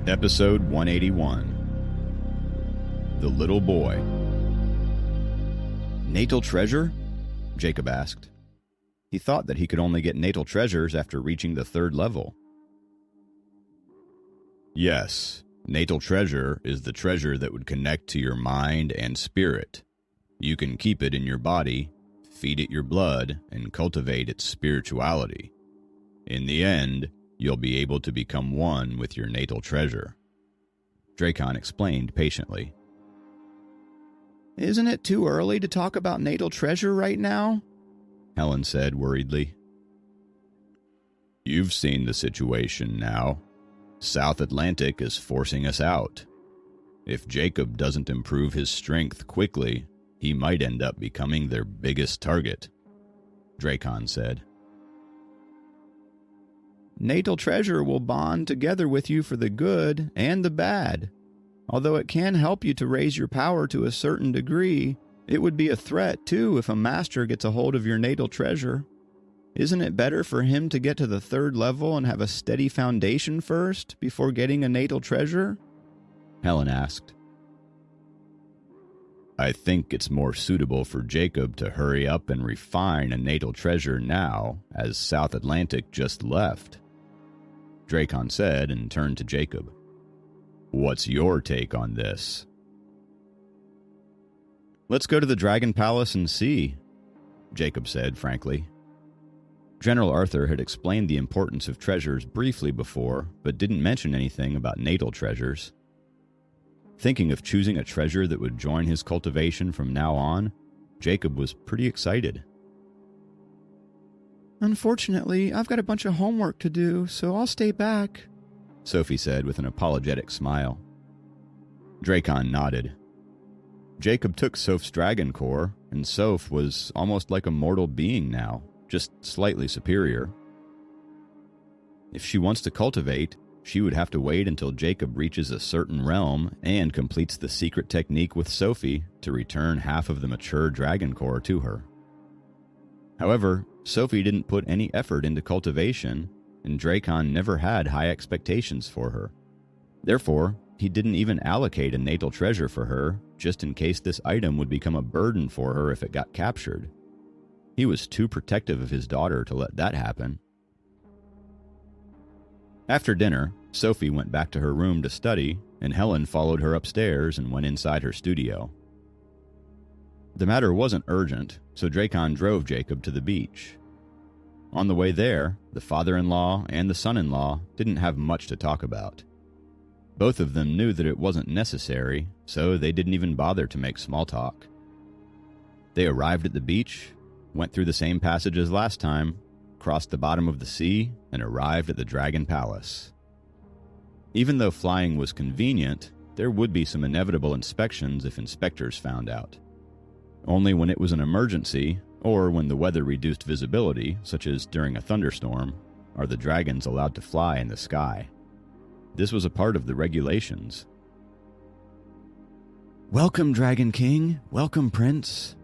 Episode 181. The Little Boy. Natal treasure? Jacob asked. He thought that he could only get natal treasures after reaching the 3rd level. Yes, natal treasure is the treasure that would connect to your mind and spirit. You can keep it in your body, feed it your blood, and cultivate its spirituality. In the end, you'll be able to become one with your natal treasure. Dracon explained patiently. Isn't it too early to talk about natal treasure right now? Helen said worriedly. You've seen the situation now. South Atlantic is forcing us out. If Jacob doesn't improve his strength quickly, he might end up becoming their biggest target, Dracon said. Natal treasure will bond together with you for the good and the bad. Although it can help you to raise your power to a certain degree, it would be a threat too if a master gets a hold of your natal treasure. Isn't it better for him to get to the 3rd level and have a steady foundation first before getting a natal treasure? Helen asked. I think it's more suitable for Jacob to hurry up and refine a natal treasure now, as South Atlantic just left, Dracon said and turned to Jacob. What's your take on this? Let's go to the Dragon Palace and see, Jacob said frankly. General Arthur had explained the importance of treasures briefly before, but didn't mention anything about natal treasures. Thinking of choosing a treasure that would join his cultivation from now on, Jacob was pretty excited. Unfortunately, I've got a bunch of homework to do, so I'll stay back, Sophie said with an apologetic smile. Dracon nodded. Jacob took Soph's dragon core, and Soph was almost like a mortal being now, just slightly superior. If she wants to cultivate, she would have to wait until Jacob reaches a certain realm and completes the secret technique with Sophie to return half of the mature dragon core to her. However, Sophie didn't put any effort into cultivation, and Dracon never had high expectations for her. Therefore, he didn't even allocate a natal treasure for her, just in case this item would become a burden for her if it got captured. He was too protective of his daughter to let that happen. After dinner, Sophie went back to her room to study, and Helen followed her upstairs and went inside her studio. The matter wasn't urgent, so Dracon drove Jacob to the beach. On the way there, the father-in-law and the son-in-law didn't have much to talk about. Both of them knew that it wasn't necessary, so they didn't even bother to make small talk. They arrived at the beach, went through the same passage as last time, crossed the bottom of the sea, and arrived at the Dragon Palace. Even though flying was convenient, there would be some inevitable inspections if inspectors found out. Only when it was an emergency, or when the weather reduced visibility, such as during a thunderstorm, are the dragons allowed to fly in the sky. This was a part of the regulations. Welcome, Dragon King. Welcome, Prince.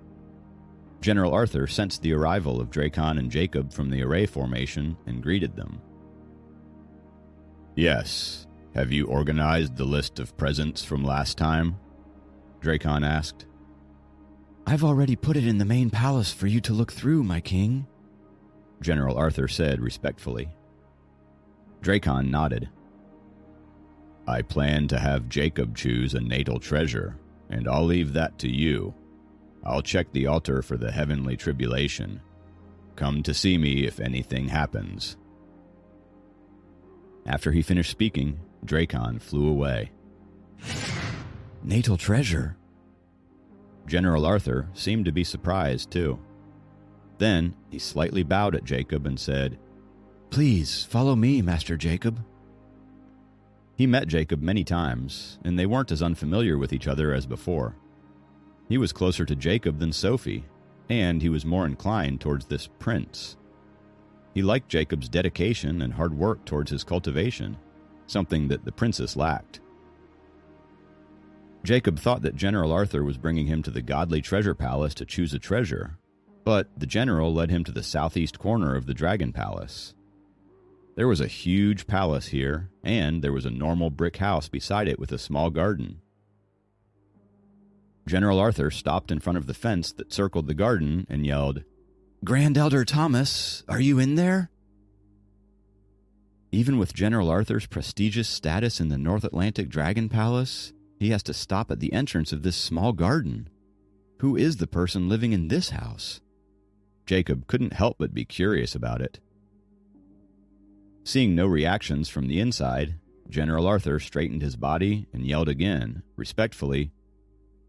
General Arthur sensed the arrival of Dracon and Jacob from the array formation and greeted them. Yes. Have you organized the list of presents from last time? Dracon asked. I've already put it in the main palace for you to look through, my king, General Arthur said respectfully. Dracon nodded. I plan to have Jacob choose a natal treasure, and I'll leave that to you. I'll check the altar for the heavenly tribulation. Come to see me if anything happens. After he finished speaking, Dracon flew away. Natal treasure? General Arthur seemed to be surprised, too. Then he slightly bowed at Jacob and said, Please follow me, Master Jacob. He met Jacob many times, and they weren't as unfamiliar with each other as before. He was closer to Jacob than Sophie, and he was more inclined towards this prince. He liked Jacob's dedication and hard work towards his cultivation, something that the princess lacked. Jacob thought that General Arthur was bringing him to the godly treasure palace to choose a treasure, but the general led him to the southeast corner of the Dragon Palace. There was a huge palace here, and there was a normal brick house beside it with a small garden. General Arthur stopped in front of the fence that circled the garden and yelled, "Grand Elder Thomas, are you in there?" Even with General Arthur's prestigious status in the North Atlantic Dragon Palace, he has to stop at the entrance of this small garden. Who is the person living in this house? Jacob couldn't help but be curious about it. Seeing no reactions from the inside, General Arthur straightened his body and yelled again, respectfully,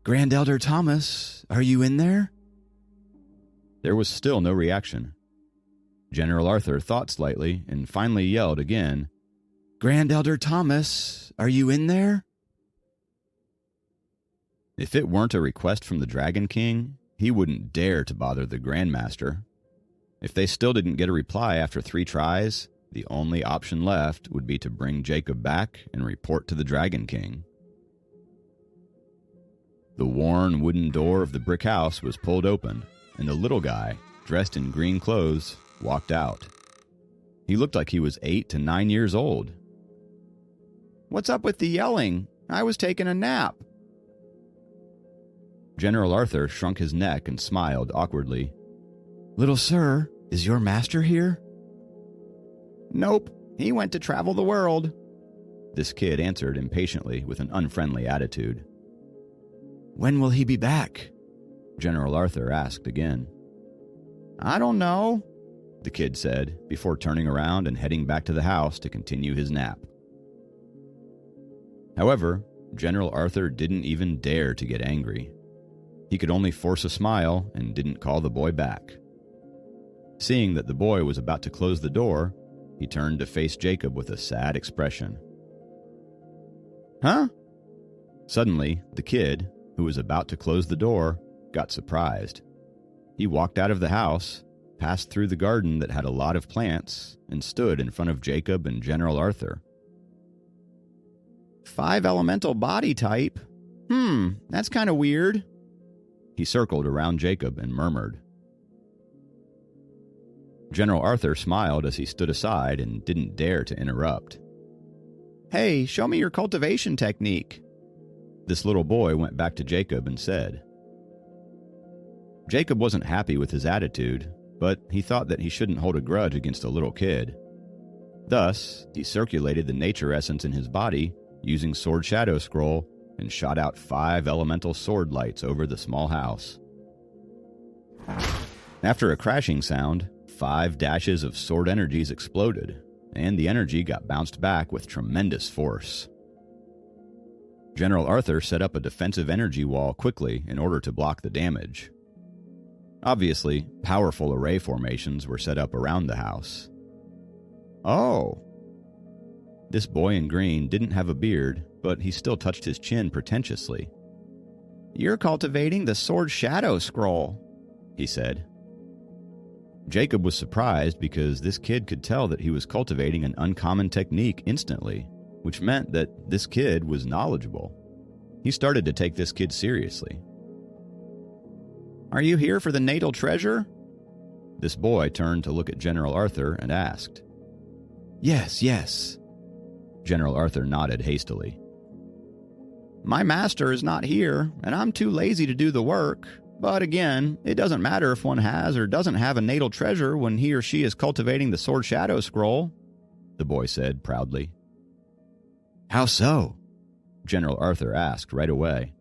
"Grand Elder Thomas, are you in there?" There was still no reaction. General Arthur thought slightly and finally yelled again, "Grand Elder Thomas, are you in there?" If it weren't a request from the Dragon King, he wouldn't dare to bother the Grandmaster. If they still didn't get a reply after 3 tries, the only option left would be to bring Jacob back and report to the Dragon King. The worn wooden door of the brick house was pulled open, and the little guy, dressed in green clothes, walked out. He looked like he was 8 to 9 years old. "What's up with the yelling? I was taking a nap." General Arthur shrunk his neck and smiled awkwardly. "Little sir, is your master here?" "Nope, he went to travel the world," this kid answered impatiently with an unfriendly attitude. "When will he be back?" General Arthur asked again. "I don't know," the kid said, before turning around and heading back to the house to continue his nap. However, General Arthur didn't even dare to get angry. He could only force a smile and didn't call the boy back. Seeing that the boy was about to close the door, he turned to face Jacob with a sad expression. "Huh?" Suddenly, the kid, who was about to close the door, got surprised. He walked out of the house, passed through the garden that had a lot of plants, and stood in front of Jacob and General Arthur. 5 elemental body type? That's kind of weird." He circled around Jacob and murmured. General Arthur smiled as he stood aside and didn't dare to interrupt. "Hey, show me your cultivation technique." This little boy went back to Jacob and said. Jacob wasn't happy with his attitude, but he thought that he shouldn't hold a grudge against a little kid. Thus, he circulated the nature essence in his body using Sword Shadow Scroll and shot out 5 elemental sword lights over the small house. After a crashing sound, 5 dashes of sword energies exploded, and the energy got bounced back with tremendous force. General Arthur set up a defensive energy wall quickly in order to block the damage. Obviously, powerful array formations were set up around the house. "Oh." This boy in green didn't have a beard, but he still touched his chin pretentiously. "You're cultivating the Sword Shadow Scroll," he said. Jacob was surprised because this kid could tell that he was cultivating an uncommon technique instantly, which meant that this kid was knowledgeable. He started to take this kid seriously. "Are you here for the natal treasure?" This boy turned to look at General Arthur and asked. Yes. General Arthur nodded hastily. "My master is not here, and I'm too lazy to do the work. But again, it doesn't matter if one has or doesn't have a natal treasure when he or she is cultivating the Sword Shadow Scroll," the boy said proudly. "How so?" General Arthur asked right away.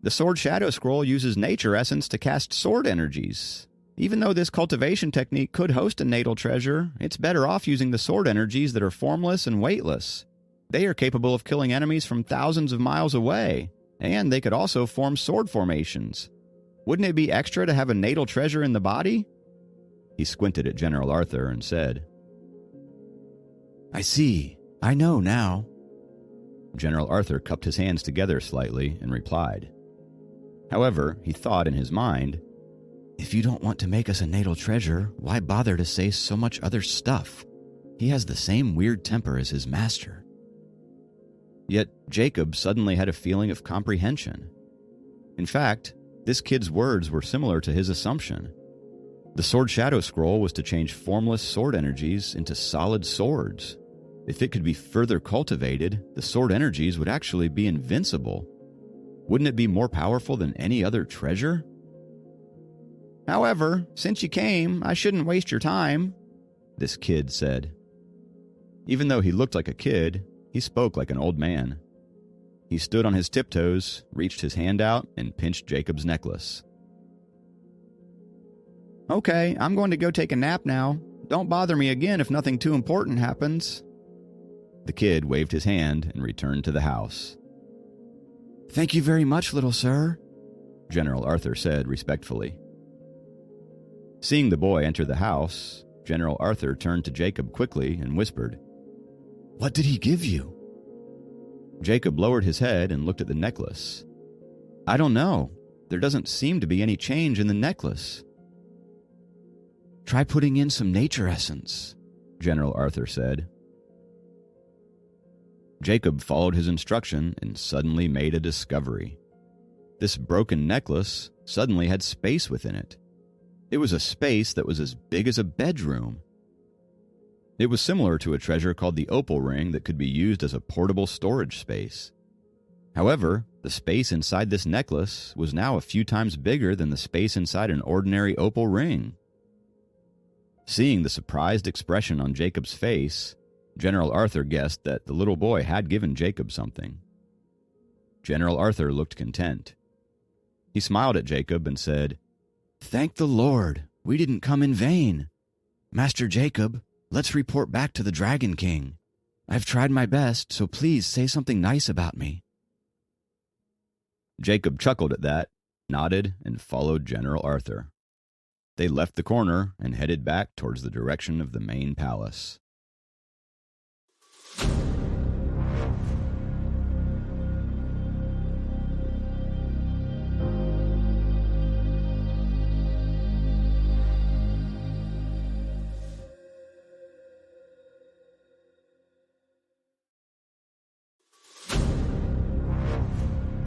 "The Sword Shadow Scroll uses nature essence to cast sword energies. Even though this cultivation technique could host a natal treasure, it's better off using the sword energies that are formless and weightless. They are capable of killing enemies from thousands of miles away, and they could also form sword formations. Wouldn't it be extra to have a natal treasure in the body?" He squinted at General Arthur and said, "I see. I know now." General Arthur cupped his hands together slightly and replied. However, he thought in his mind, "If you don't want to make us a natal treasure, why bother to say so much other stuff? He has the same weird temper as his master." Yet Jacob suddenly had a feeling of comprehension. In fact, this kid's words were similar to his assumption. The Sword Shadow Scroll was to change formless sword energies into solid swords. If it could be further cultivated, the sword energies would actually be invincible. Wouldn't it be more powerful than any other treasure? However, since you came, I shouldn't waste your time, this kid said. Even though he looked like a kid, he spoke like an old man. He stood on his tiptoes, reached his hand out, and pinched Jacob's necklace. Okay, I'm going to go take a nap now. Don't bother me again if nothing too important happens. The kid waved his hand and returned to the house. Thank you very much, little sir, General Arthur said respectfully. Seeing the boy enter the house, General Arthur turned to Jacob quickly and whispered, What did he give you? Jacob lowered his head and looked at the necklace. I don't know. There doesn't seem to be any change in the necklace. Try putting in some nature essence, General Arthur said. Jacob followed his instruction and suddenly made a discovery. This broken necklace suddenly had space within it. It was a space that was as big as a bedroom. It was similar to a treasure called the opal ring that could be used as a portable storage space. However, the space inside this necklace was now a few times bigger than the space inside an ordinary opal ring. Seeing the surprised expression on Jacob's face, General Arthur guessed that the little boy had given Jacob something. General Arthur looked content. He smiled at Jacob and said, Thank the Lord, we didn't come in vain. Master Jacob, let's report back to the Dragon King. I've tried my best, so please say something nice about me. Jacob chuckled at that, nodded, and followed General Arthur. They left the corner and headed back towards the direction of the main palace.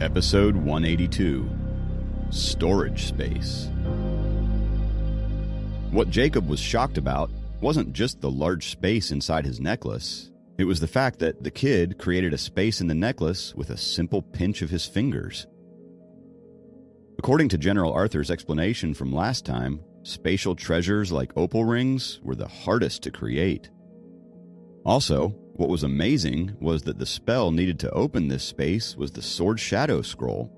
Episode 182, Storage Space. What Jacob was shocked about wasn't just the large space inside his necklace. It was the fact that the kid created a space in the necklace with a simple pinch of his fingers. According to General Arthur's explanation from last time, spatial treasures like opal rings were the hardest to create. Also, what was amazing was that the spell needed to open this space was the Sword Shadow Scroll.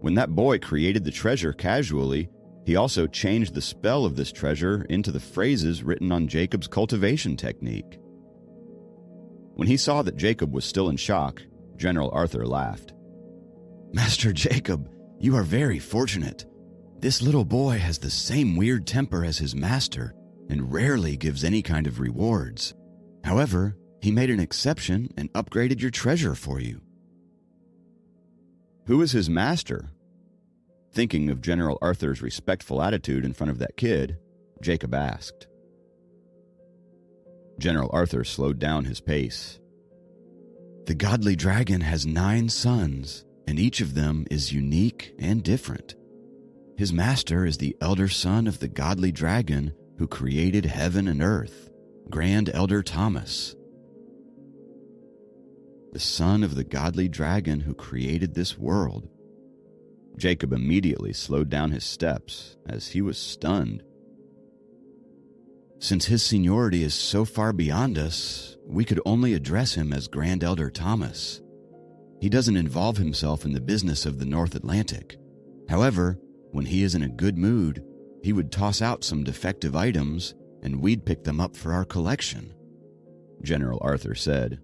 When that boy created the treasure casually, he also changed the spell of this treasure into the phrases written on Jacob's cultivation technique. When he saw that Jacob was still in shock, General Arthur laughed. Master Jacob, you are very fortunate. This little boy has the same weird temper as his master and rarely gives any kind of rewards. However, he made an exception and upgraded your treasure for you. Who is his master? Thinking of General Arthur's respectful attitude in front of that kid, Jacob asked. General Arthur slowed down his pace. The godly dragon has 9 sons, and each of them is unique and different. His master is the elder son of the godly dragon who created heaven and earth, Grand Elder Thomas. The son of the godly dragon who created this world. Jacob immediately slowed down his steps as he was stunned. Since his seniority is so far beyond us, we could only address him as Grand Elder Thomas. He doesn't involve himself in the business of the North Atlantic. However, when he is in a good mood, he would toss out some defective items and we'd pick them up for our collection, General Arthur said.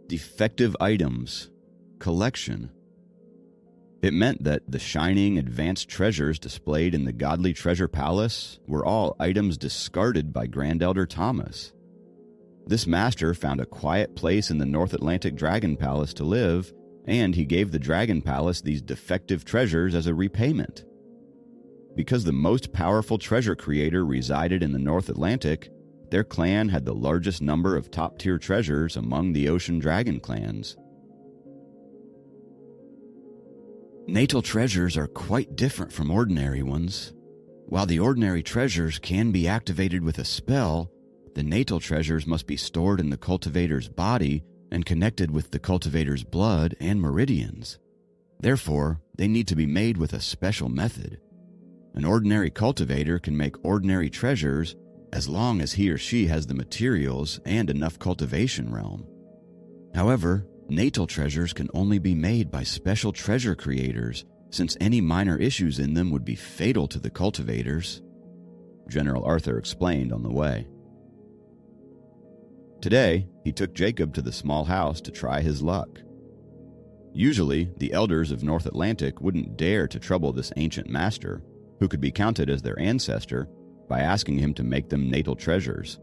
Defective items, collection. It meant that the shining, advanced treasures displayed in the Godly Treasure Palace were all items discarded by Grand Elder Thomas. This master found a quiet place in the North Atlantic Dragon Palace to live, and he gave the Dragon Palace these defective treasures as a repayment. Because the most powerful treasure creator resided in the North Atlantic, their clan had the largest number of top-tier treasures among the Ocean Dragon clans. Natal treasures are quite different from ordinary ones. while the ordinary treasures can be activated with a spell, the natal treasures must be stored in the cultivator's body and connected with the cultivator's blood and meridians. Therefore, they need to be made with a special method. An ordinary cultivator can make ordinary treasures as long as he or she has the materials and enough cultivation realm. However, natal treasures can only be made by special treasure creators, since any minor issues in them would be fatal to the cultivators, General Arthur explained on the way. Today, he took Jacob to the small house to try his luck. Usually, the elders of North Atlantic wouldn't dare to trouble this ancient master, who could be counted as their ancestor, by asking him to make them natal treasures.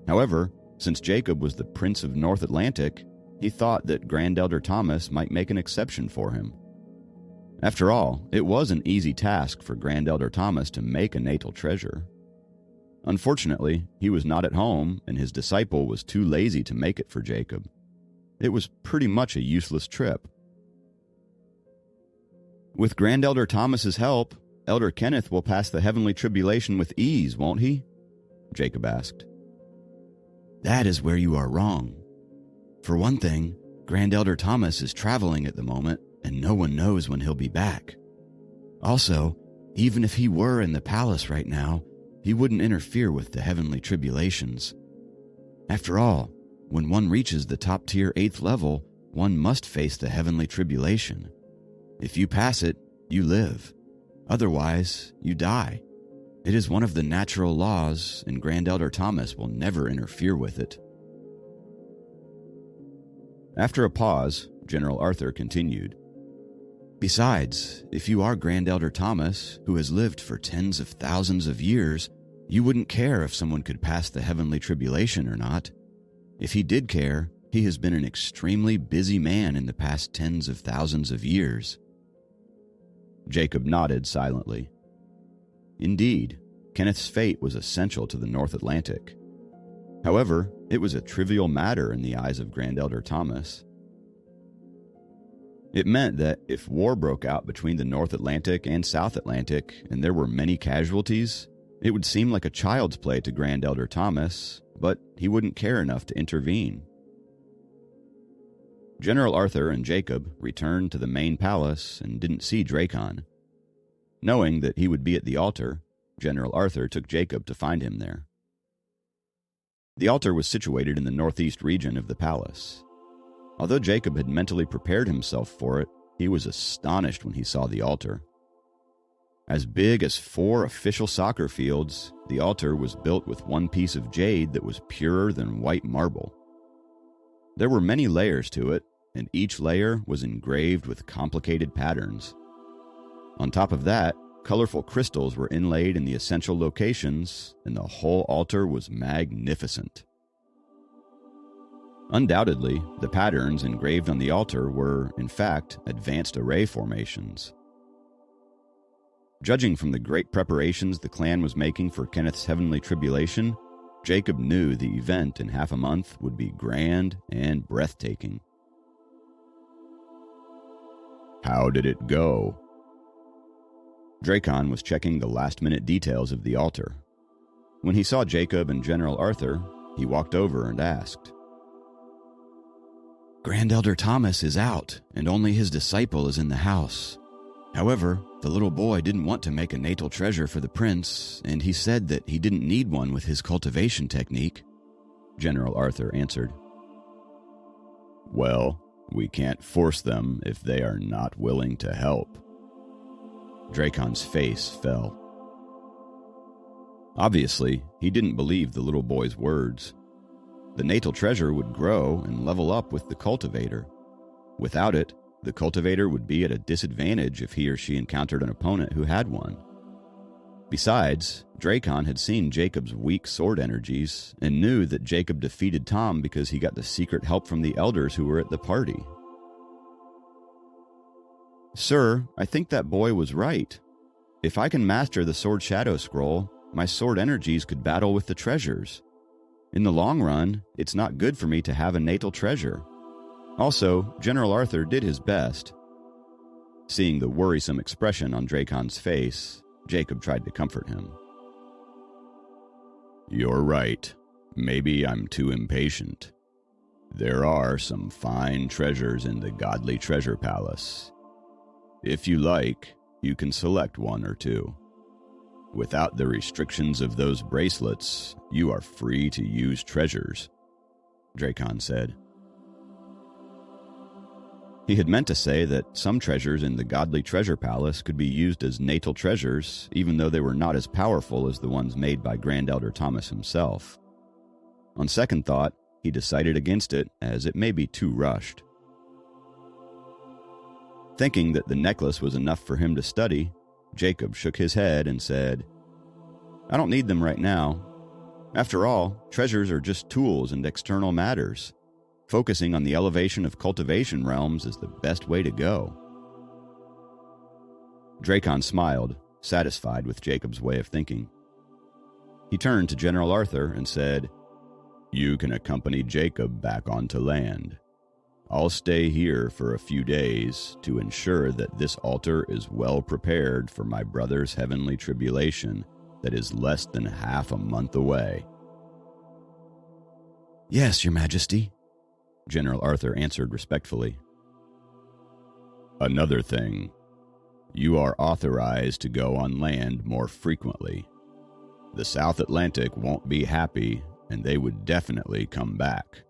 However, since Jacob was the Prince of North Atlantic, he thought that Grand Elder Thomas might make an exception for him. After all, it was an easy task for Grand Elder Thomas to make a natal treasure. Unfortunately, he was not at home, and his disciple was too lazy to make it for Jacob. It was pretty much a useless trip. With Grand Elder Thomas's help, Elder Kenneth will pass the heavenly tribulation with ease, won't he? Jacob asked. That is where you are wrong. For one thing, Grand Elder Thomas is traveling at the moment, and no one knows when he'll be back. Also, even if he were in the palace right now, he wouldn't interfere with the heavenly tribulations. After all, when one reaches the top-tier 8th level, one must face the heavenly tribulation. If you pass it, you live. Otherwise, you die. It is one of the natural laws, and Grand Elder Thomas will never interfere with it. After a pause, General Arthur continued. Besides, if you are Grand Elder Thomas, who has lived for tens of thousands of years, you wouldn't care if someone could pass the heavenly tribulation or not. If he did care, he has been an extremely busy man in the past tens of thousands of years. Jacob nodded silently. Indeed, Kenneth's fate was essential to the North Atlantic. However, it was a trivial matter in the eyes of Grand Elder Thomas. It meant that if war broke out between the North Atlantic and South Atlantic, and there were many casualties, it would seem like a child's play to Grand Elder Thomas, but he wouldn't care enough to intervene. General Arthur and Jacob returned to the main palace and didn't see Drakon. Knowing that he would be at the altar, General Arthur took Jacob to find him there. The altar was situated in the northeast region of the palace. Although Jacob had mentally prepared himself for it, he was astonished when he saw the altar. As big as 4 official soccer fields, the altar was built with one piece of jade that was purer than white marble. There were many layers to it, and each layer was engraved with complicated patterns. On top of that, colorful crystals were inlaid in the essential locations, and the whole altar was magnificent. Undoubtedly, the patterns engraved on the altar were, in fact, advanced array formations. Judging from the great preparations the clan was making for Kenneth's heavenly tribulation, Jacob knew the event in half a month would be grand and breathtaking. How did it go? Drakon was checking the last-minute details of the altar. When he saw Jacob and General Arthur, he walked over and asked. Grand Elder Thomas is out, and only his disciple is in the house. However, the little boy didn't want to make a natal treasure for the prince, and he said that he didn't need one with his cultivation technique, General Arthur answered. Well, we can't force them if they are not willing to help. Drakon's face fell. Obviously, he didn't believe the little boy's words. The natal treasure would grow and level up with the cultivator. Without it, the cultivator would be at a disadvantage if he or she encountered an opponent who had one. Besides, Drakon had seen Jacob's weak sword energies and knew that Jacob defeated Tom because he got the secret help from the elders who were at the party. Sir, I think that boy was right. If I can master the Sword Shadow Scroll, my sword energies could battle with the treasures. In the long run, it's not good for me to have a natal treasure. Also, General Arthur did his best. Seeing the worrisome expression on Drakon's face, Jacob tried to comfort him. "You're right. Maybe I'm too impatient. There are some fine treasures in the Godly Treasure Palace. If you like, you can select one or two. Without the restrictions of those bracelets, you are free to use treasures," Dracon said. He had meant to say that some treasures in the Godly Treasure Palace could be used as natal treasures, even though they were not as powerful as the ones made by Grand Elder Thomas himself. On second thought, he decided against it, as it may be too rushed. Thinking that the necklace was enough for him to study, Jacob shook his head and said, "I don't need them right now. After all, treasures are just tools and external matters. Focusing on the elevation of cultivation realms is the best way to go." Dracon smiled, satisfied with Jacob's way of thinking. He turned to General Arthur and said, "You can accompany Jacob back onto land. I'll stay here for a few days to ensure that this altar is well prepared for my brother's heavenly tribulation that is less than half a month away." "Yes, Your Majesty," General Arthur answered respectfully. "Another thing. You are authorized to go on land more frequently. The South Atlantic won't be happy, and they would definitely come back.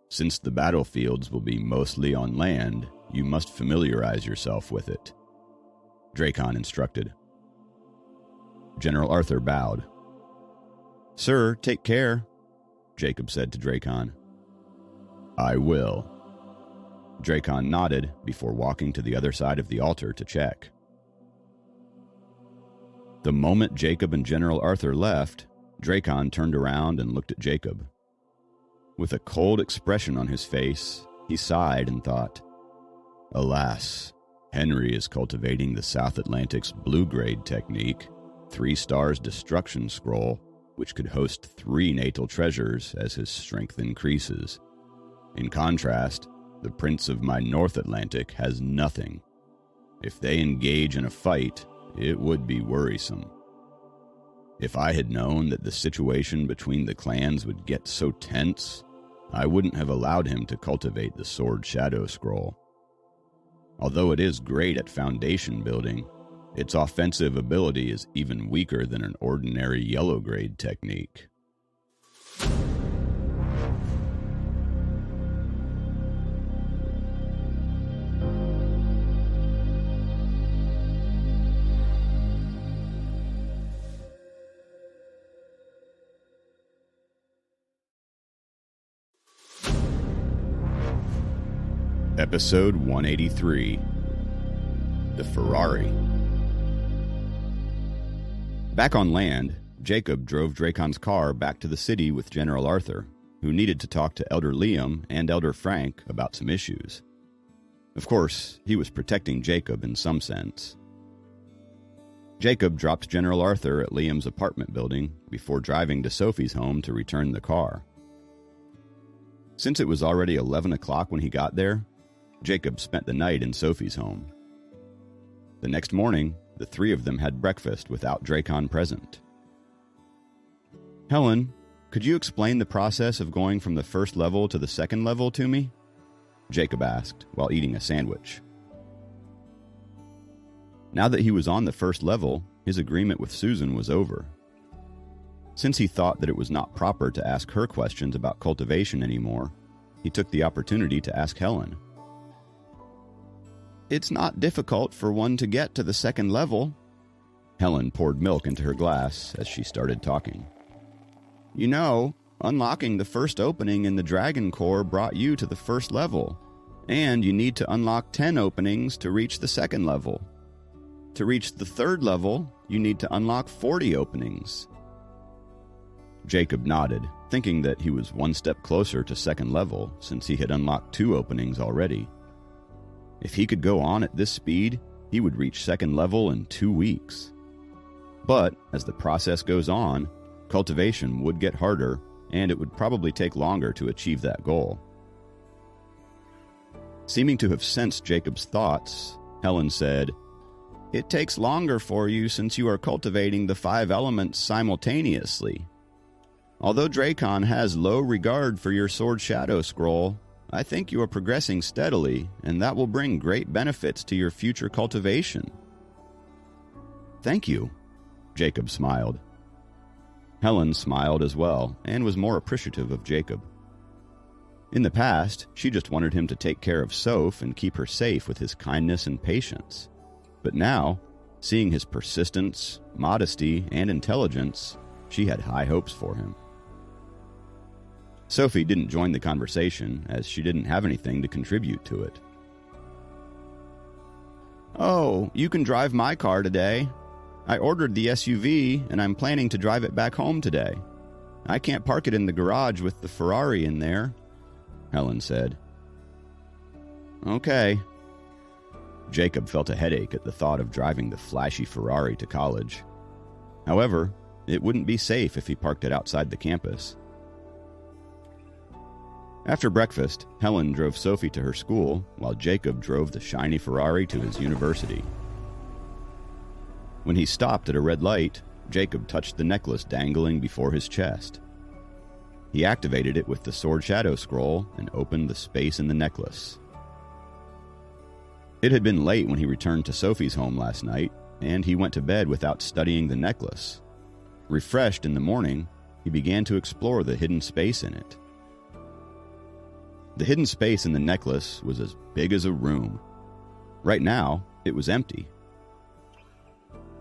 Since the battlefields will be mostly on land, you must familiarize yourself with it," Dracon instructed. General Arthur bowed. "Sir, take care," Jacob said to Dracon. "I will." Dracon nodded before walking to the other side of the altar to check. The moment Jacob and General Arthur left, Dracon turned around and looked at Jacob. With a cold expression on his face, he sighed and thought, "Alas, Henry is cultivating the South Atlantic's blue grade technique, 3 stars destruction scroll, which could host 3 natal treasures as his strength increases. In contrast, the Prince of my North Atlantic has nothing. If they engage in a fight, it would be worrisome. If I had known that the situation between the clans would get so tense, I wouldn't have allowed him to cultivate the Sword Shadow Scroll. Although it is great at foundation building, its offensive ability is even weaker than an ordinary yellow grade technique." Episode 183. The Ferrari. Back on land, Jacob drove Dracon's car back to the city with General Arthur, who needed to talk to Elder Liam and Elder Frank about some issues. Of course, he was protecting Jacob in some sense. Jacob dropped General Arthur at Liam's apartment building before driving to Sophie's home to return the car. Since it was already 11 o'clock when he got there, Jacob spent the night in Sophie's home. The next morning, the 3 of them had breakfast without Dracon present. "Helen, could you explain the process of going from the first level to the second level to me?" Jacob asked while eating a sandwich. Now that he was on the first level, his agreement with Susan was over. Since he thought that it was not proper to ask her questions about cultivation anymore, he took the opportunity to ask Helen. "It's not difficult for one to get to the second level." Helen poured milk into her glass as she started talking. "You know, unlocking the first opening in the Dragon Core brought you to the first level, and you need to unlock 10 openings to reach the second level. To reach the third level, you need to unlock 40 openings. Jacob nodded, thinking that he was one step closer to second level since he had unlocked 2 openings already. If he could go on at this speed, he would reach second level in 2 weeks. But as the process goes on, cultivation would get harder, and it would probably take longer to achieve that goal. Seeming to have sensed Jacob's thoughts, Helen said, It takes longer for you since you are cultivating the 5 elements simultaneously. Although Dracon has low regard for your Sword Shadow Scroll, I think you are progressing steadily, and that will bring great benefits to your future cultivation." "Thank you," Jacob smiled. Helen smiled as well, and was more appreciative of Jacob. In the past, she just wanted him to take care of Soph and keep her safe with his kindness and patience. But now, seeing his persistence, modesty, and intelligence, she had high hopes for him. Sophie didn't join the conversation, as she didn't have anything to contribute to it. "Oh, you can drive my car today. I ordered the SUV, and I'm planning to drive it back home today. I can't park it in the garage with the Ferrari in there," Helen said. "Okay." Jacob felt a headache at the thought of driving the flashy Ferrari to college. However, it wouldn't be safe if he parked it outside the campus. After breakfast, Helen drove Sophie to her school, while Jacob drove the shiny Ferrari to his university. When he stopped at a red light, Jacob touched the necklace dangling before his chest. He activated it with the Sword Shadow Scroll and opened the space in the necklace. It had been late when he returned to Sophie's home last night, and he went to bed without studying the necklace. Refreshed in the morning, he began to explore the hidden space in it. The hidden space in the necklace was as big as a room. Right now, it was empty.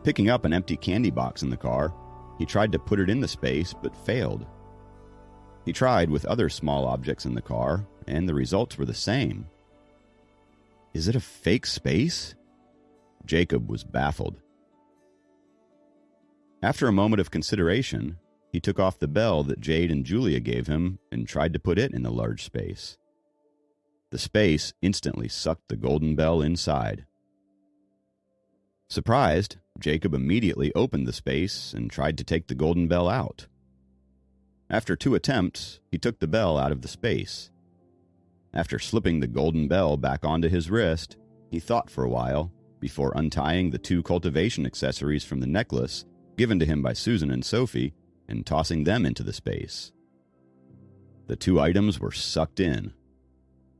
Picking up an empty candy box in the car, he tried to put it in the space but failed. He tried with other small objects in the car, and the results were the same. Is it a fake space? Jacob was baffled. After a moment of consideration, he took off the bell that Jade and Julia gave him and tried to put it in the large space. The space instantly sucked the golden bell inside. Surprised, Jacob immediately opened the space and tried to take the golden bell out. After 2 attempts, he took the bell out of the space. After slipping the golden bell back onto his wrist, he thought for a while before untying the 2 cultivation accessories from the necklace given to him by Susan and Sophie and tossing them into the space. The 2 items were sucked in.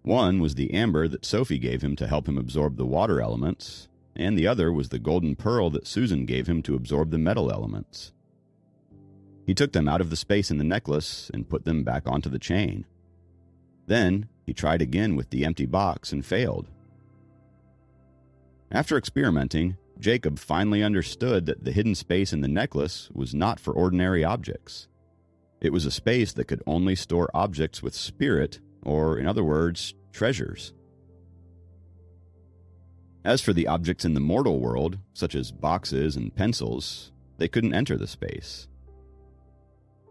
One was the amber that Sophie gave him to help him absorb the water elements, and the other was the golden pearl that Susan gave him to absorb the metal elements. He took them out of the space in the necklace and put them back onto the chain. Then he tried again with the empty box and failed. After experimenting, Jacob finally understood that the hidden space in the necklace was not for ordinary objects. It was a space that could only store objects with spirit, or in other words, treasures. As for the objects in the mortal world, such as boxes and pencils, they couldn't enter the space.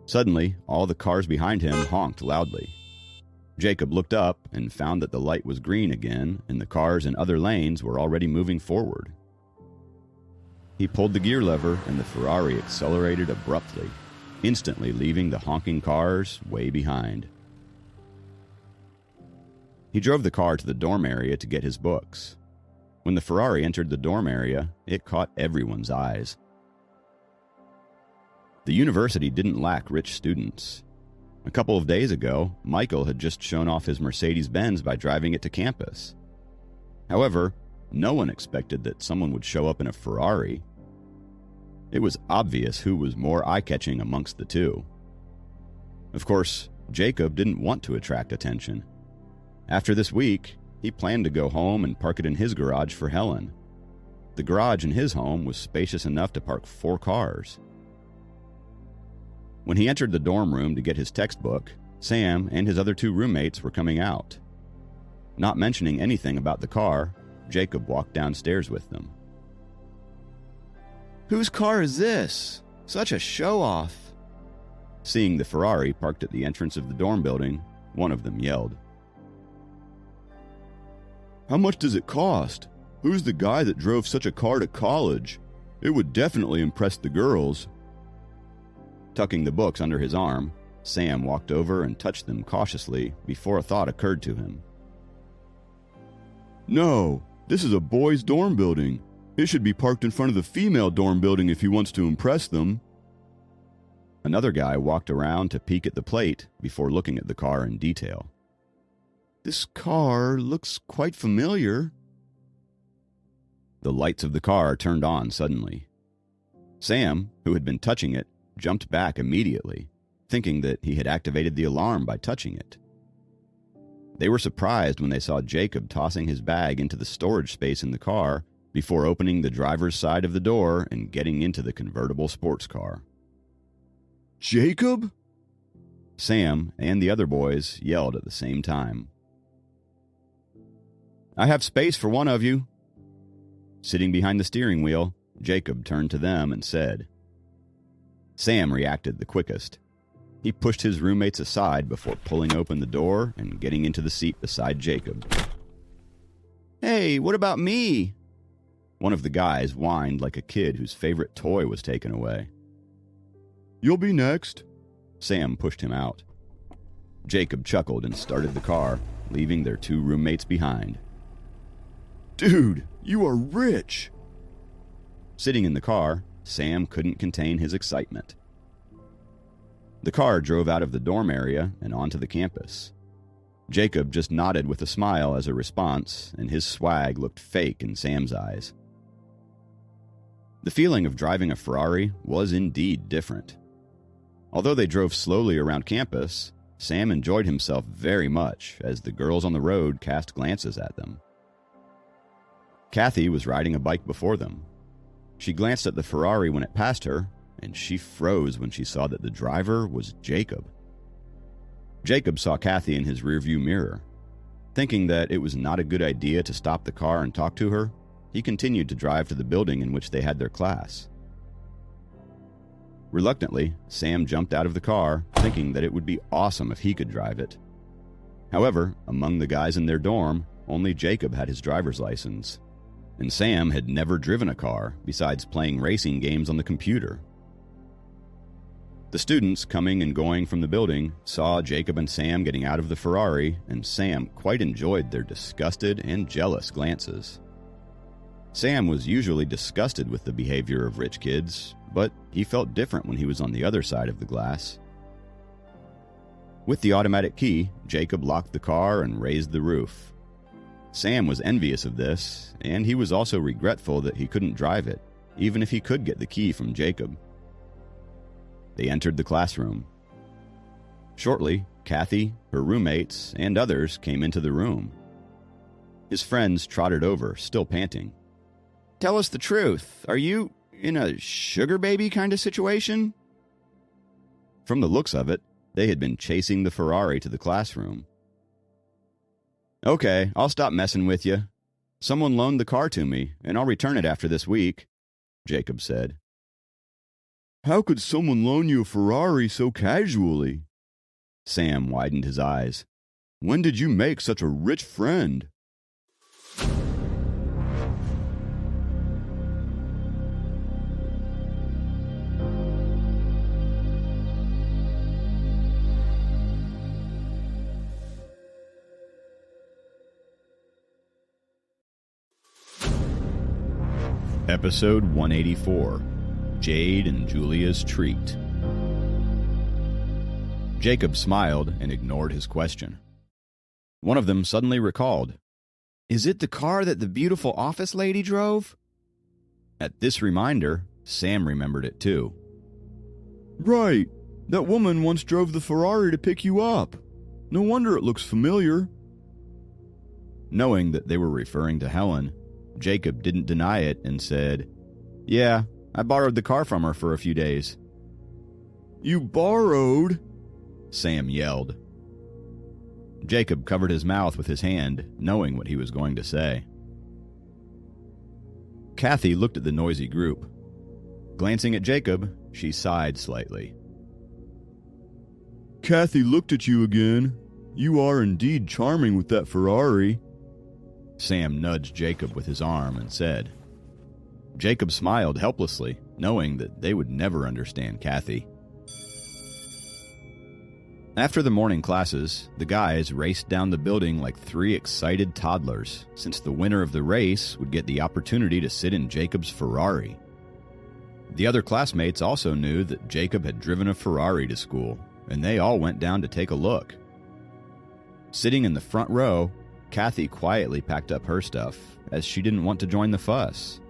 Suddenly, all the cars behind him honked loudly. Jacob looked up and found that the light was green again, and the cars in other lanes were already moving forward. He pulled the gear lever, and the Ferrari accelerated abruptly, instantly leaving the honking cars way behind. He drove the car to the dorm area to get his books. When the Ferrari entered the dorm area, it caught everyone's eyes. The university didn't lack rich students. A couple of days ago, Michael had just shown off his Mercedes-Benz by driving it to campus. However, no one expected that someone would show up in a Ferrari. It was obvious who was more eye-catching amongst the two. Of course, Jacob didn't want to attract attention. After this week, he planned to go home and park it in his garage for Helen. The garage in his home was spacious enough to park 4 cars. When he entered the dorm room to get his textbook, Sam and his other 2 roommates were coming out. Not mentioning anything about the car, Jacob walked downstairs with them. "Whose car is this? Such a show-off!" Seeing the Ferrari parked at the entrance of the dorm building, one of them yelled. "How much does it cost? Who's the guy that drove such a car to college? It would definitely impress the girls." Tucking the books under his arm, Sam walked over and touched them cautiously before a thought occurred to him. "No, this is a boys' dorm building. It should be parked in front of the female dorm building if he wants to impress them." Another guy walked around to peek at the plate before looking at the car in detail. "This car looks quite familiar." The lights of the car turned on suddenly. Sam, who had been touching it, jumped back immediately, thinking that he had activated the alarm by touching it. They were surprised when they saw Jacob tossing his bag into the storage space in the car before opening the driver's side of the door and getting into the convertible sports car. "Jacob?" Sam and the other boys yelled at the same time. "I have space for one of you." Sitting behind the steering wheel, Jacob turned to them and said. Sam reacted the quickest. He pushed his roommates aside before pulling open the door and getting into the seat beside Jacob. "Hey, what about me?" One of the guys whined like a kid whose favorite toy was taken away. "You'll be next." Sam pushed him out. Jacob chuckled and started the car, leaving their two roommates behind. "Dude, you are rich." Sitting in the car, Sam couldn't contain his excitement. The car drove out of the dorm area and onto the campus. Jacob just nodded with a smile as a response, and his swag looked fake in Sam's eyes. The feeling of driving a Ferrari was indeed different. Although they drove slowly around campus, Sam enjoyed himself very much as the girls on the road cast glances at them. Kathy was riding a bike before them. She glanced at the Ferrari when it passed her, and she froze when she saw that the driver was Jacob. Jacob saw Kathy in his rearview mirror. Thinking that it was not a good idea to stop the car and talk to her, he continued to drive to the building in which they had their class. Reluctantly, Sam jumped out of the car, thinking that it would be awesome if he could drive it. However, among the guys in their dorm, only Jacob had his driver's license, and Sam had never driven a car besides playing racing games on the computer. The students coming and going from the building saw Jacob and Sam getting out of the Ferrari, and Sam quite enjoyed their disgusted and jealous glances. Sam was usually disgusted with the behavior of rich kids, but he felt different when he was on the other side of the glass. With the automatic key, Jacob locked the car and raised the roof. Sam was envious of this, and he was also regretful that he couldn't drive it, even if he could get the key from Jacob. They entered the classroom. Shortly, Kathy, her roommates, and others came into the room. His friends trotted over, still panting. "Tell us the truth. Are you in a sugar baby kind of situation?" From the looks of it, they had been chasing the Ferrari to the classroom. "Okay, I'll stop messing with you. Someone loaned the car to me, and I'll return it after this week," Jacob said. "How could someone loan you a Ferrari so casually?" Sam widened his eyes. "When did you make such a rich friend?" Episode 184, Jade and Julia's Treat. Jacob smiled and ignored his question. One of them suddenly recalled, "Is it the car that the beautiful office lady drove?" At this reminder, Sam remembered it too. "Right. That woman once drove the Ferrari to pick you up. No wonder it looks familiar." Knowing that they were referring to Helen, Jacob didn't deny it and said, "Yeah, I borrowed the car from her for a few days." "You borrowed?" Sam yelled. Jacob covered his mouth with his hand, knowing what he was going to say. Kathy looked at the noisy group. Glancing at Jacob, she sighed slightly. "Kathy looked at you again. You are indeed charming with that Ferrari." Sam nudged Jacob with his arm and said. Jacob smiled helplessly, knowing that they would never understand Kathy. After the morning classes, the guys raced down the building like 3 excited toddlers, since the winner of the race would get the opportunity to sit in Jacob's Ferrari. The other classmates also knew that Jacob had driven a Ferrari to school, and they all went down to take a look. Sitting in the front row, Kathy quietly packed up her stuff, as she didn't want to join the fuss.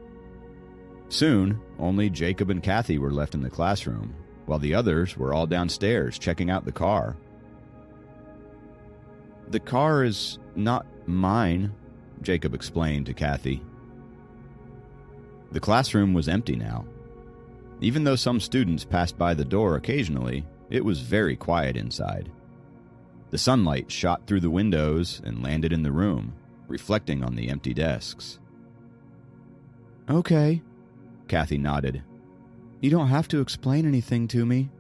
Soon, only Jacob and Kathy were left in the classroom, while the others were all downstairs checking out the car. "The car is not mine," Jacob explained to Kathy. The classroom was empty now. Even though some students passed by the door occasionally, it was very quiet inside. The sunlight shot through the windows and landed in the room, reflecting on the empty desks. "Okay," Kathy nodded. "You don't have to explain anything to me."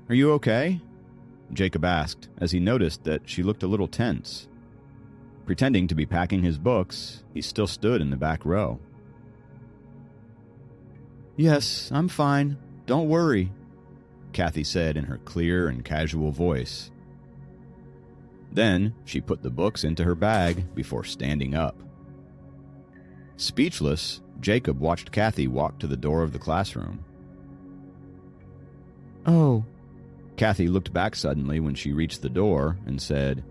"Are you okay?" Jacob asked as he noticed that she looked a little tense. Pretending to be packing his books, he still stood in the back row. "Yes, I'm fine. Don't worry," Kathy said in her clear and casual voice. Then she put the books into her bag before standing up. Speechless, Jacob watched Kathy walk to the door of the classroom. "Oh." Kathy looked back suddenly when she reached the door and said,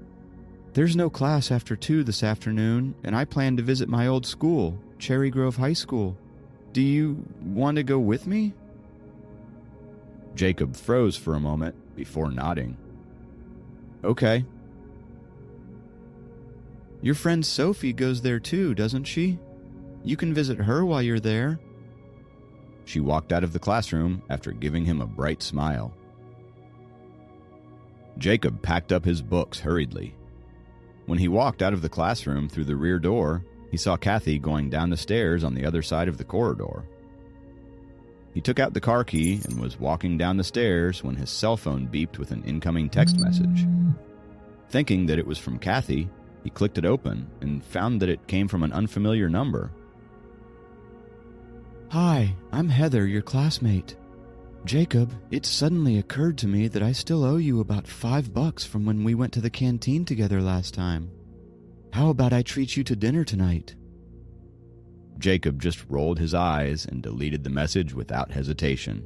"There's no class after 2 this afternoon, and I plan to visit my old school, Cherry Grove High School. Do you want to go with me?" Jacob froze for a moment before nodding. "Okay." "Your friend Sophie goes there too, doesn't she? You can visit her while you're there." She walked out of the classroom after giving him a bright smile. Jacob packed up his books hurriedly. When he walked out of the classroom through the rear door, he saw Kathy going down the stairs on the other side of the corridor. He took out the car key and was walking down the stairs when his cell phone beeped with an incoming text message. Thinking that it was from Kathy, he clicked it open and found that it came from an unfamiliar number. "Hi, I'm Heather, your classmate. Jacob, it suddenly occurred to me that I still owe you about $5 from when we went to the canteen together last time. How about I treat you to dinner tonight?" Jacob just rolled his eyes and deleted the message without hesitation.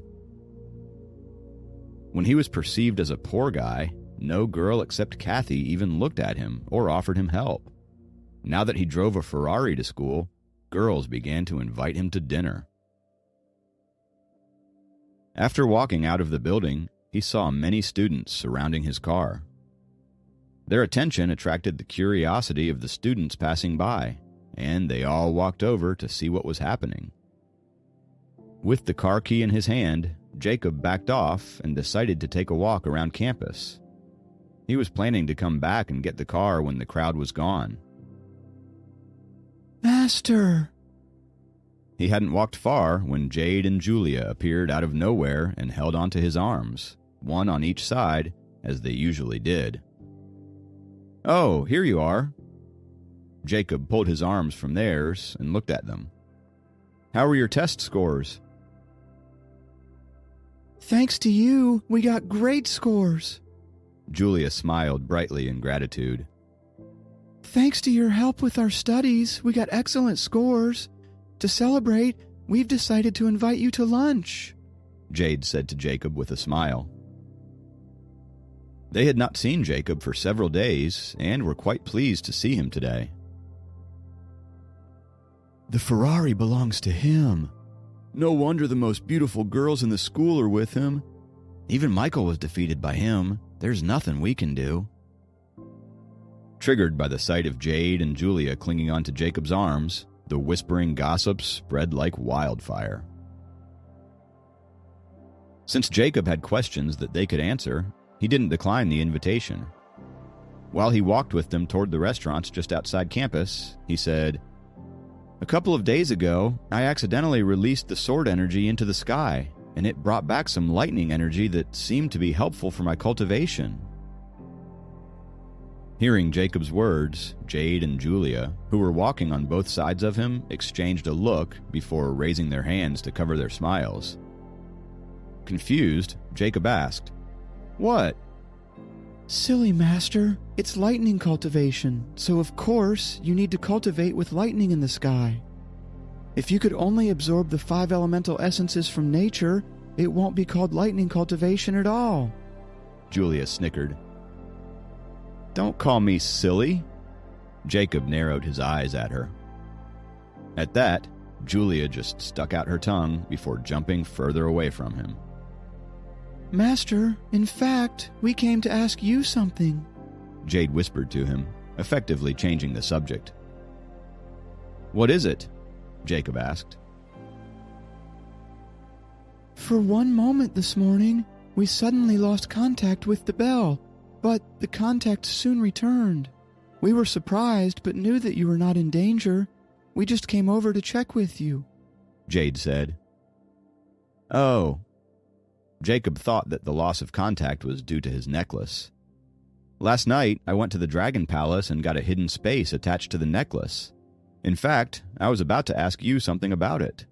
When he was perceived as a poor guy, no girl except Kathy even looked at him or offered him help. Now that he drove a Ferrari to school, girls began to invite him to dinner. After walking out of the building, he saw many students surrounding his car. Their attention attracted the curiosity of the students passing by, and they all walked over to see what was happening. With the car key in his hand, Jacob backed off and decided to take a walk around campus. He was planning to come back and get the car when the crowd was gone. "Master!" He hadn't walked far when Jade and Julia appeared out of nowhere and held onto his arms, one on each side, as they usually did. "Oh, here you are." Jacob pulled his arms from theirs and looked at them. "How were your test scores?" "Thanks to you, we got great scores." Julia smiled brightly in gratitude. "Thanks to your help with our studies, we got excellent scores. To celebrate, we've decided to invite you to lunch," Jade said to Jacob with a smile. They had not seen Jacob for several days and were quite pleased to see him today. "The Ferrari belongs to him. No wonder the most beautiful girls in the school are with him. Even Michael was defeated by him. There's nothing we can do." Triggered by the sight of Jade and Julia clinging onto Jacob's arms, the whispering gossip spread like wildfire. Since Jacob had questions that they could answer, he didn't decline the invitation. While he walked with them toward the restaurants just outside campus, he said, "A couple of days ago, I accidentally released the sword energy into the sky, and it brought back some lightning energy that seemed to be helpful for my cultivation." Hearing Jacob's words, Jade and Julia, who were walking on both sides of him, exchanged a look before raising their hands to cover their smiles. Confused, Jacob asked, What? Silly master, it's lightning cultivation, so of course you need to cultivate with lightning in the sky. If you could only absorb the 5 elemental essences from nature, it won't be called lightning cultivation at all. Julia snickered. Don't call me silly. Jacob narrowed his eyes at her. At that, Julia just stuck out her tongue before jumping further away from him. Master, in fact, we came to ask you something, Jade whispered to him, effectively changing the subject. What is it? Jacob asked. For one moment this morning, we suddenly lost contact with the bell, but the contact soon returned. We were surprised, but knew that you were not in danger. We just came over to check with you, Jade said. Oh. Jacob thought that the loss of contact was due to his necklace. Last night, I went to the Dragon Palace and got a hidden space attached to the necklace. In fact, I was about to ask you something about it.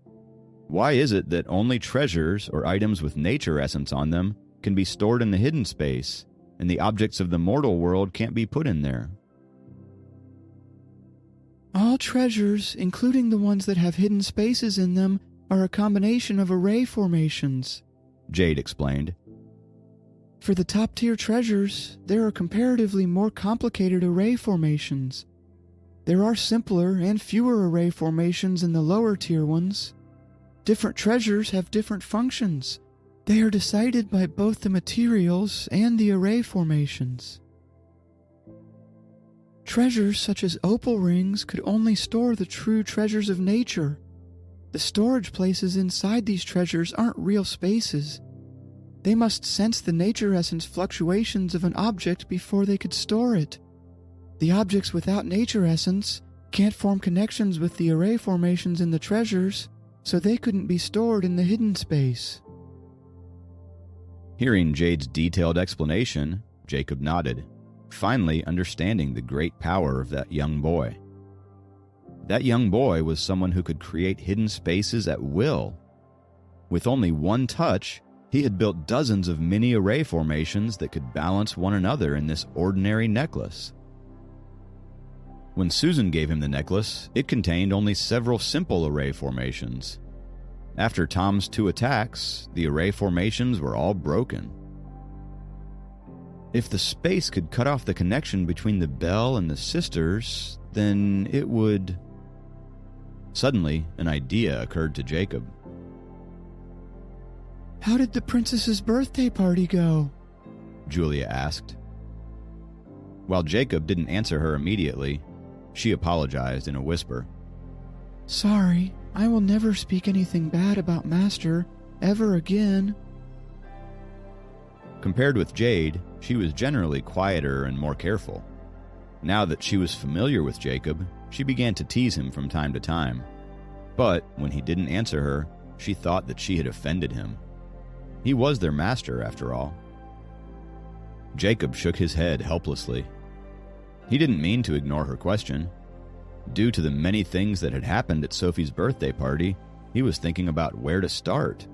Why is it that only treasures or items with nature essence on them can be stored in the hidden space, and the objects of the mortal world can't be put in there? All treasures, including the ones that have hidden spaces in them, are a combination of array formations, Jade explained. For the top-tier treasures, there are comparatively more complicated array formations. There are simpler and fewer array formations in the lower-tier ones. Different treasures have different functions. They are decided by both the materials and the array formations. Treasures such as opal rings could only store the true treasures of nature. The storage places inside these treasures aren't real spaces. They must sense the nature essence fluctuations of an object before they could store it. The objects without nature essence can't form connections with the array formations in the treasures, so they couldn't be stored in the hidden space. Hearing Jade's detailed explanation, Jacob nodded, finally understanding the great power of that young boy. That young boy was someone who could create hidden spaces at will. With only one touch, he had built dozens of mini array formations that could balance one another in this ordinary necklace. When Susan gave him the necklace, it contained only several simple array formations. After Tom's 2 attacks, the array formations were all broken. If the space could cut off the connection between the bell and the sisters, then it would... Suddenly, an idea occurred to Jacob. How did the princess's birthday party go? Julia asked. While Jacob didn't answer her immediately, she apologized in a whisper. Sorry, I will never speak anything bad about Master, ever again. Compared with Jade, she was generally quieter and more careful. Now that she was familiar with Jacob, she began to tease him from time to time. But when he didn't answer her, she thought that she had offended him. He was their master, after all. Jacob shook his head helplessly. He didn't mean to ignore her question. Due to the many things that had happened at Sophie's birthday party, he was thinking about where to start.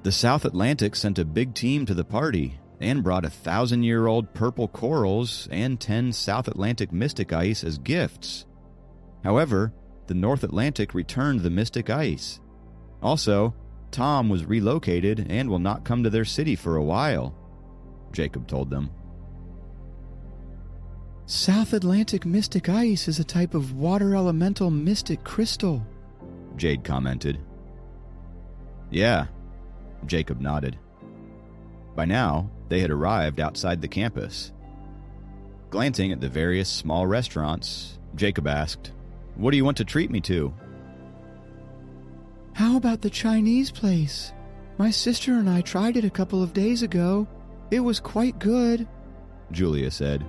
The South Atlantic sent a big team to the party and brought 1,000-year-old purple corals and 10 South Atlantic mystic ice as gifts. However, the North Atlantic returned the mystic ice. Also, Tom was relocated and will not come to their city for a while, Jacob told them. South Atlantic mystic ice is a type of water elemental mystic crystal, Jade commented. Yeah, Jacob nodded. By now, they had arrived outside the campus. Glancing at the various small restaurants, Jacob asked, "What do you want to treat me to?" How about the Chinese place? My sister and I tried it a couple of days ago. It was quite good, Julia said.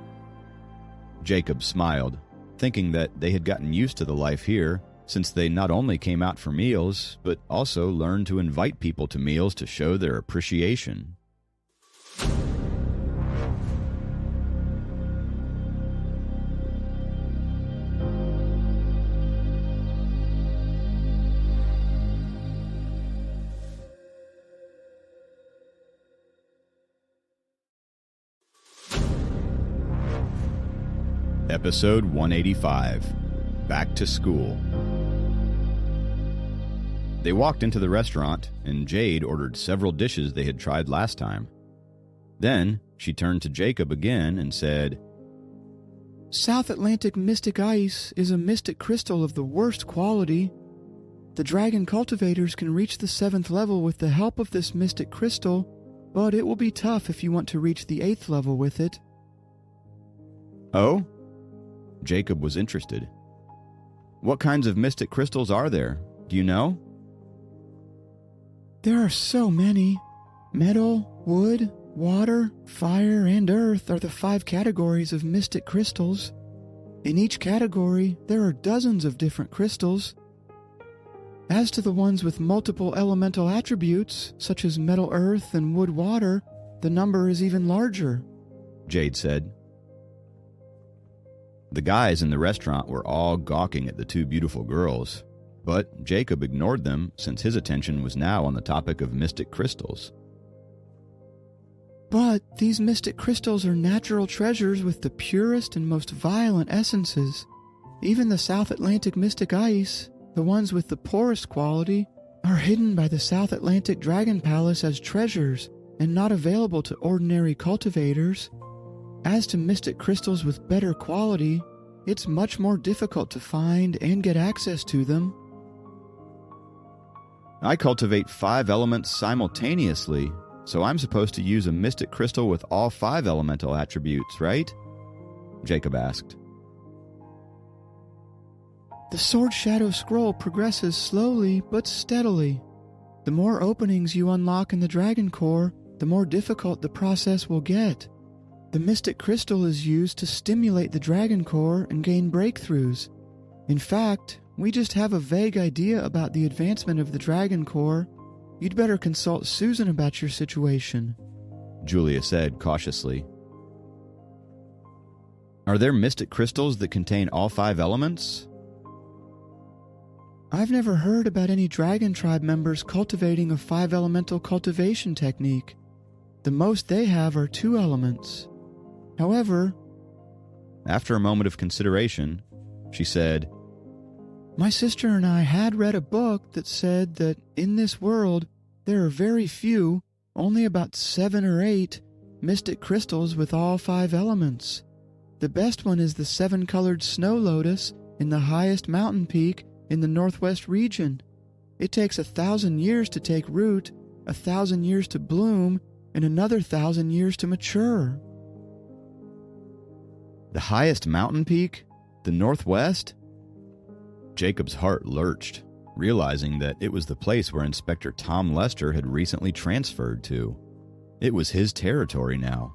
Jacob smiled, thinking that they had gotten used to the life here, since they not only came out for meals, but also learned to invite people to meals to show their appreciation. Episode 185, Back to School. They walked into the restaurant, and Jade ordered several dishes they had tried last time. Then she turned to Jacob again and said, South Atlantic Mystic Ice is a mystic crystal of the worst quality. The dragon cultivators can reach the 7th level with the help of this mystic crystal, but it will be tough if you want to reach the 8th level with it. Oh? Jacob was interested. What kinds of mystic crystals are there? Do you know? There are so many. Metal, wood, water, fire, and earth are the 5 categories of mystic crystals. In each category, there are dozens of different crystals. As to the ones with multiple elemental attributes, such as metal earth and wood water, the number is even larger, Jade said. The guys in the restaurant were all gawking at the 2 beautiful girls, but Jacob ignored them since his attention was now on the topic of mystic crystals. But these mystic crystals are natural treasures with the purest and most violent essences. Even the South Atlantic Mystic Ice, the ones with the poorest quality, are hidden by the South Atlantic Dragon Palace as treasures and not available to ordinary cultivators. As to mystic crystals with better quality, it's much more difficult to find and get access to them. I cultivate 5 elements simultaneously, so I'm supposed to use a mystic crystal with all 5 elemental attributes, right? Jacob asked. The Sword Shadow Scroll progresses slowly but steadily. The more openings you unlock in the Dragon Core, the more difficult the process will get. The Mystic Crystal is used to stimulate the Dragon Core and gain breakthroughs. In fact, we just have a vague idea about the advancement of the Dragon Core. You'd better consult Susan about your situation, Julia said cautiously. Are there mystic crystals that contain all 5 elements? I've never heard about any Dragon Tribe members cultivating a 5 elemental cultivation technique. The most they have are 2 elements. However, after a moment of consideration, she said, My sister and I had read a book that said that in this world there are very few, only about 7 or 8, mystic crystals with all 5 elements. The best one is the 7-colored snow lotus in the highest mountain peak in the northwest region. It takes 1,000 years to take root, 1,000 years to bloom, and another 1,000 years to mature. The highest mountain peak? The Northwest? Jacob's heart lurched, realizing that it was the place where Inspector Tom Lester had recently transferred to. It was his territory now.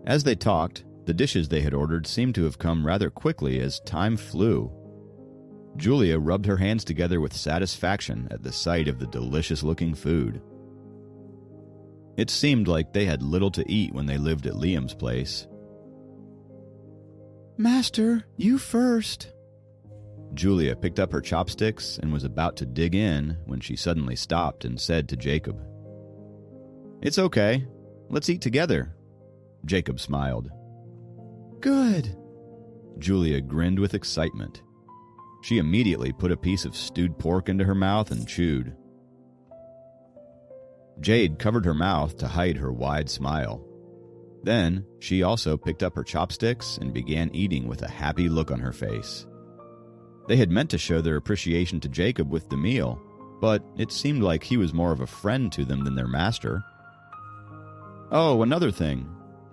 As they talked, the dishes they had ordered seemed to have come rather quickly as time flew. Julia rubbed her hands together with satisfaction at the sight of the delicious-looking food. It seemed like they had little to eat when they lived at Liam's place. Master, you first. Julia picked up her chopsticks and was about to dig in when she suddenly stopped and said to Jacob, It's okay. Let's eat together. Jacob smiled. Good. Julia grinned with excitement. She immediately put a piece of stewed pork into her mouth and chewed. Jade covered her mouth to hide her wide smile. Then, she also picked up her chopsticks and began eating with a happy look on her face. They had meant to show their appreciation to Jacob with the meal, but it seemed like he was more of a friend to them than their master. Oh, another thing.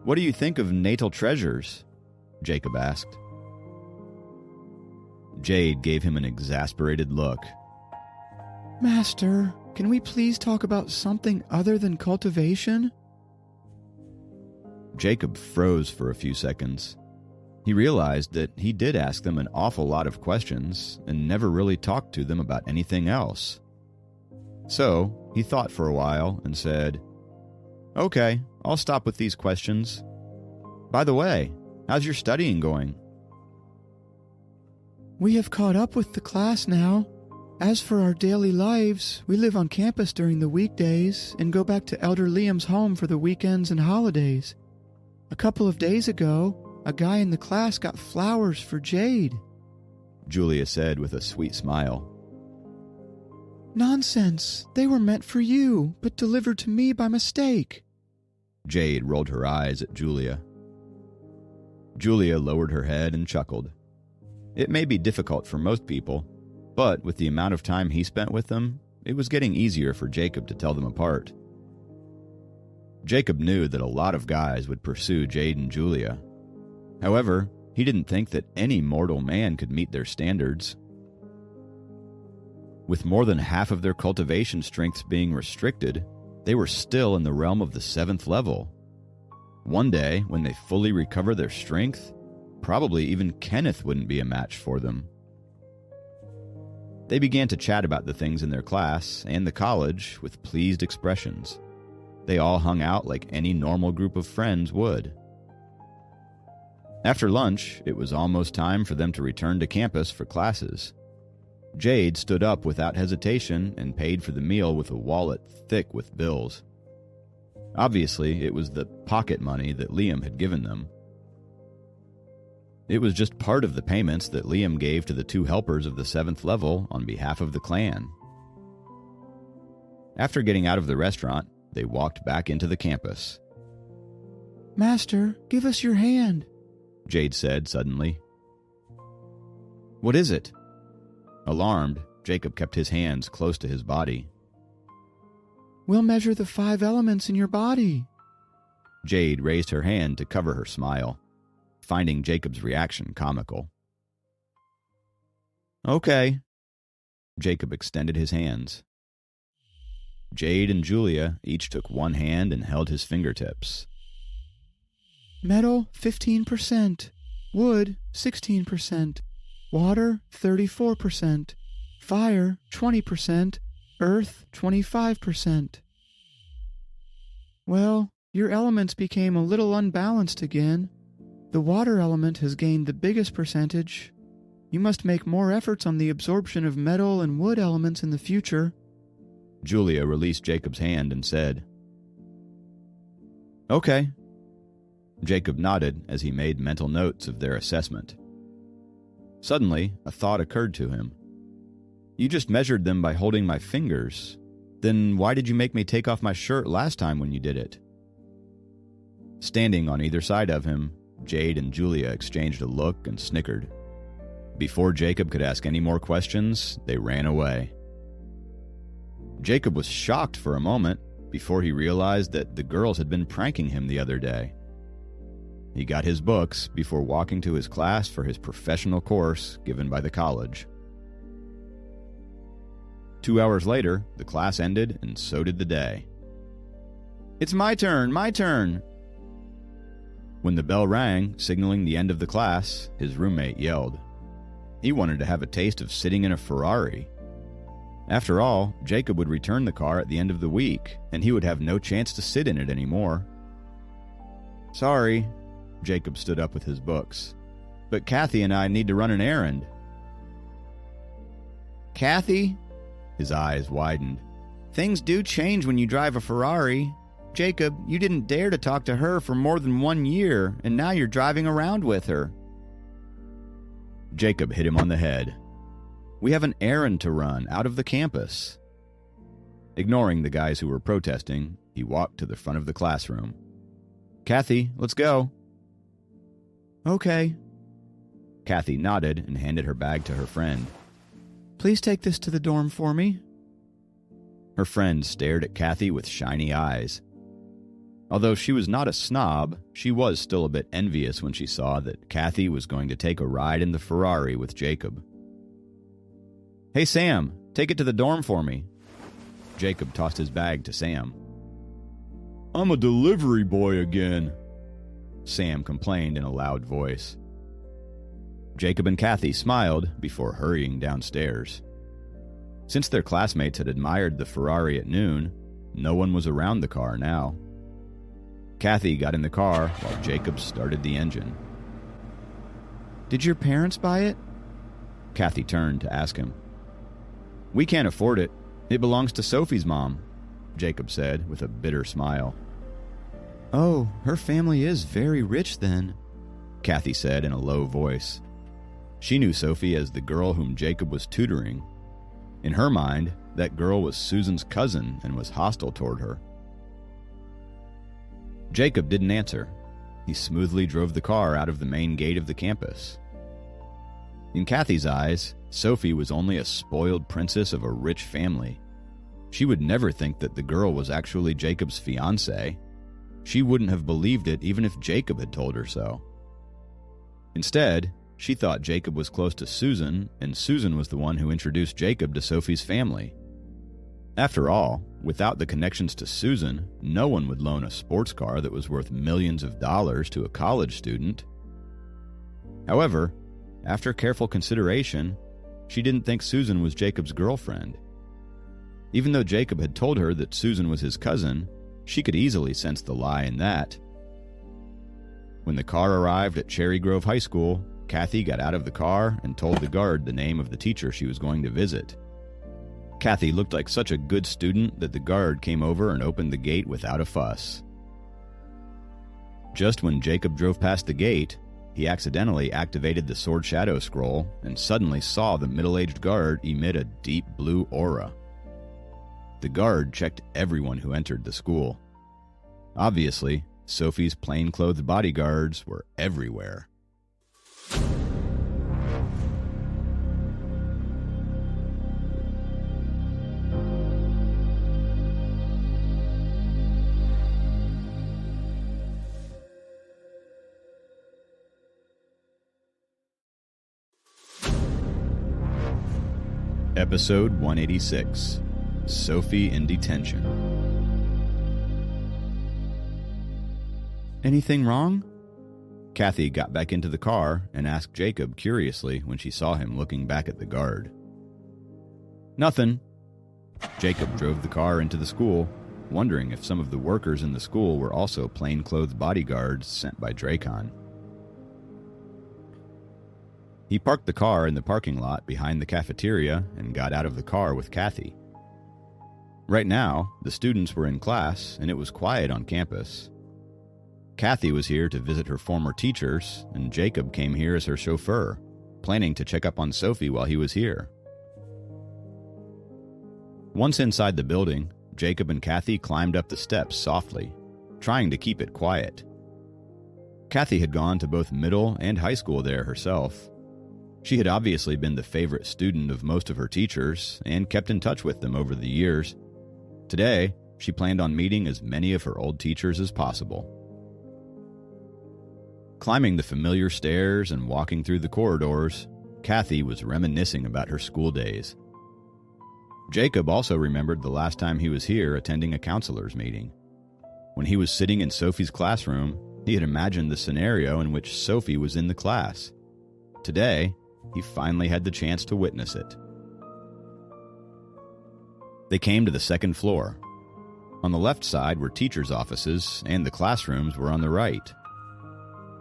What do you think of natal treasures? Jacob asked. Jade gave him an exasperated look. Master, can we please talk about something other than cultivation? Jacob froze for a few seconds. He realized that he did ask them an awful lot of questions and never really talked to them about anything else. So, he thought for a while and said, Okay, I'll stop with these questions. By the way, how's your studying going? We have caught up with the class now. As for our daily lives, we live on campus during the weekdays and go back to Elder Liam's home for the weekends and holidays. A couple of days ago, a guy in the class got flowers for Jade. Julia said with a sweet smile. Nonsense. They were meant for you, but delivered to me by mistake. Jade rolled her eyes at Julia. Julia lowered her head and chuckled. It may be difficult for most people, but with the amount of time he spent with them, it was getting easier for Jacob to tell them apart. Jacob knew that a lot of guys would pursue Jade and Julia. However, he didn't think that any mortal man could meet their standards. With more than half of their cultivation strengths being restricted, they were still in the realm of the 7th level. One day, when they fully recover their strength, probably even Kenneth wouldn't be a match for them. They began to chat about the things in their class and the college with pleased expressions. They all hung out like any normal group of friends would. After lunch, it was almost time for them to return to campus for classes. Jade stood up without hesitation and paid for the meal with a wallet thick with bills. Obviously, it was the pocket money that Liam had given them. It was just part of the payments that Liam gave to the 2 helpers of the 7th level on behalf of the clan. After getting out of the restaurant, they walked back into the campus. Master, give us your hand, Jade said suddenly. What is it? Alarmed, Jacob kept his hands close to his body. We'll measure the 5 elements in your body. Jade raised her hand to cover her smile, finding Jacob's reaction comical. Okay. Jacob extended his hands. Jade and Julia each took one hand and held his fingertips. Metal, 15%. Wood, 16%. Water, 34%. Fire, 20%. Earth, 25%. Well, your elements became a little unbalanced again. The water element has gained the biggest percentage. You must make more efforts on the absorption of metal and wood elements in the future. Julia released Jacob's hand and said, Okay. Jacob nodded as he made mental notes of their assessment. Suddenly, a thought occurred to him. You just measured them by holding my fingers. Then why did you make me take off my shirt last time when you did it? Standing on either side of him, Jade and Julia exchanged a look and snickered. Before Jacob could ask any more questions, they ran away. Jacob was shocked for a moment before he realized that the girls had been pranking him the other day. He got his books before walking to his class for his professional course given by the college. 2 hours later, the class ended, and so did the day. It's my turn, my turn! When the bell rang, signaling the end of the class, his roommate yelled. He wanted to have a taste of sitting in a Ferrari. After all, Jacob would return the car at the end of the week, and he would have no chance to sit in it anymore. Sorry, Jacob stood up with his books, but Kathy and I need to run an errand. Kathy? His eyes widened. Things do change when you drive a Ferrari. Jacob, you didn't dare to talk to her for more than 1 year, and now you're driving around with her. Jacob hit him on the head. We have an errand to run out of the campus. Ignoring the guys who were protesting, he walked to the front of the classroom. Kathy, let's go. Okay. Kathy nodded and handed her bag to her friend. Please take this to the dorm for me. Her friend stared at Kathy with shiny eyes. Although she was not a snob, she was still a bit envious when she saw that Kathy was going to take a ride in the Ferrari with Jacob. Hey Sam, take it to the dorm for me. Jacob tossed his bag to Sam. I'm a delivery boy again, Sam complained in a loud voice. Jacob and Kathy smiled before hurrying downstairs. Since their classmates had admired the Ferrari at noon, no one was around the car now. Kathy got in the car while Jacob started the engine. Did your parents buy it? Kathy turned to ask him. We can't afford it. It belongs to Sophie's mom, Jacob said with a bitter smile. Oh, her family is very rich then. Kathy said in a low voice. She knew Sophie as the girl whom Jacob was tutoring. In her mind, that girl was Susan's cousin and was hostile toward her. Jacob didn't answer. He smoothly drove the car out of the main gate of the campus. In Kathy's eyes, Sophie was only a spoiled princess of a rich family. She would never think that the girl was actually Jacob's fiancée. She wouldn't have believed it even if Jacob had told her so. Instead, she thought Jacob was close to Susan, and Susan was the one who introduced Jacob to Sophie's family. After all, without the connections to Susan, no one would loan a sports car that was worth millions of dollars to a college student. However, after careful consideration, she didn't think Susan was Jacob's girlfriend. Even though Jacob had told her that Susan was his cousin, she could easily sense the lie in that. When the car arrived at Cherry Grove High School, Kathy got out of the car and told the guard the name of the teacher she was going to visit. Kathy looked like such a good student that the guard came over and opened the gate without a fuss. Just when Jacob drove past the gate, he accidentally activated the Sword Shadow scroll and suddenly saw the middle-aged guard emit a deep blue aura. The guard checked everyone who entered the school. Obviously, Sophie's plainclothes bodyguards were everywhere. Episode 186, Sophie in Detention. Anything wrong? Kathy got back into the car and asked Jacob curiously when she saw him looking back at the guard. Nothing. Jacob drove the car into the school, wondering if some of the workers in the school were also plainclothes bodyguards sent by Dracon. He parked the car in the parking lot behind the cafeteria and got out of the car with Kathy. Right now, the students were in class and it was quiet on campus. Kathy was here to visit her former teachers, and Jacob came here as her chauffeur, planning to check up on Sophie while he was here. Once inside the building, Jacob and Kathy climbed up the steps softly, trying to keep it quiet. Kathy had gone to both middle and high school there herself. She had obviously been the favorite student of most of her teachers and kept in touch with them over the years. Today, she planned on meeting as many of her old teachers as possible. Climbing the familiar stairs and walking through the corridors, Kathy was reminiscing about her school days. Jacob also remembered the last time he was here attending a counselor's meeting. When he was sitting in Sophie's classroom, he had imagined the scenario in which Sophie was in the class. Today, he finally had the chance to witness it. They came to the second floor. On the left side were teachers' offices, and the classrooms were on the right.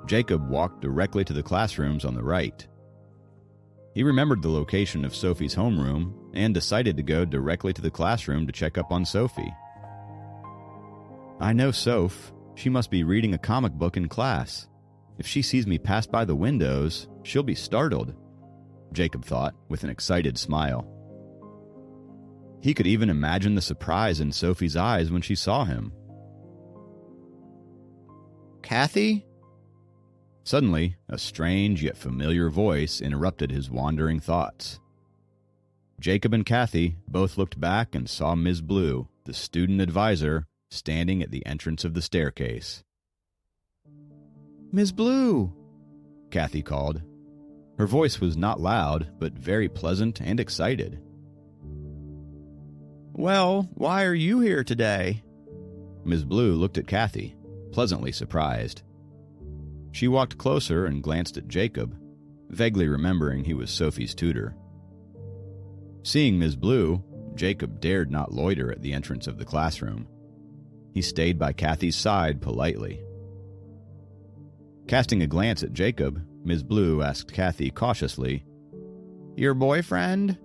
Jacob walked directly to the classrooms on the right. He remembered the location of Sophie's homeroom and decided to go directly to the classroom to check up on Sophie. I know Soph. She must be reading a comic book in class. If she sees me pass by the windows, she'll be startled, Jacob thought with an excited smile. He could even imagine the surprise in Sophie's eyes when she saw him. Kathy? Suddenly, a strange yet familiar voice interrupted his wandering thoughts. Jacob and Kathy both looked back and saw Ms. Blue, the student advisor, standing at the entrance of the staircase. Ms. Blue! Kathy called. Her voice was not loud, but very pleasant and excited. Well, why are you here today? Ms. Blue looked at Kathy, pleasantly surprised. She walked closer and glanced at Jacob, vaguely remembering he was Sophie's tutor. Seeing Ms. Blue, Jacob dared not loiter at the entrance of the classroom. He stayed by Kathy's side politely. Casting a glance at Jacob, Ms. Blue asked Kathy cautiously, "Your boyfriend?"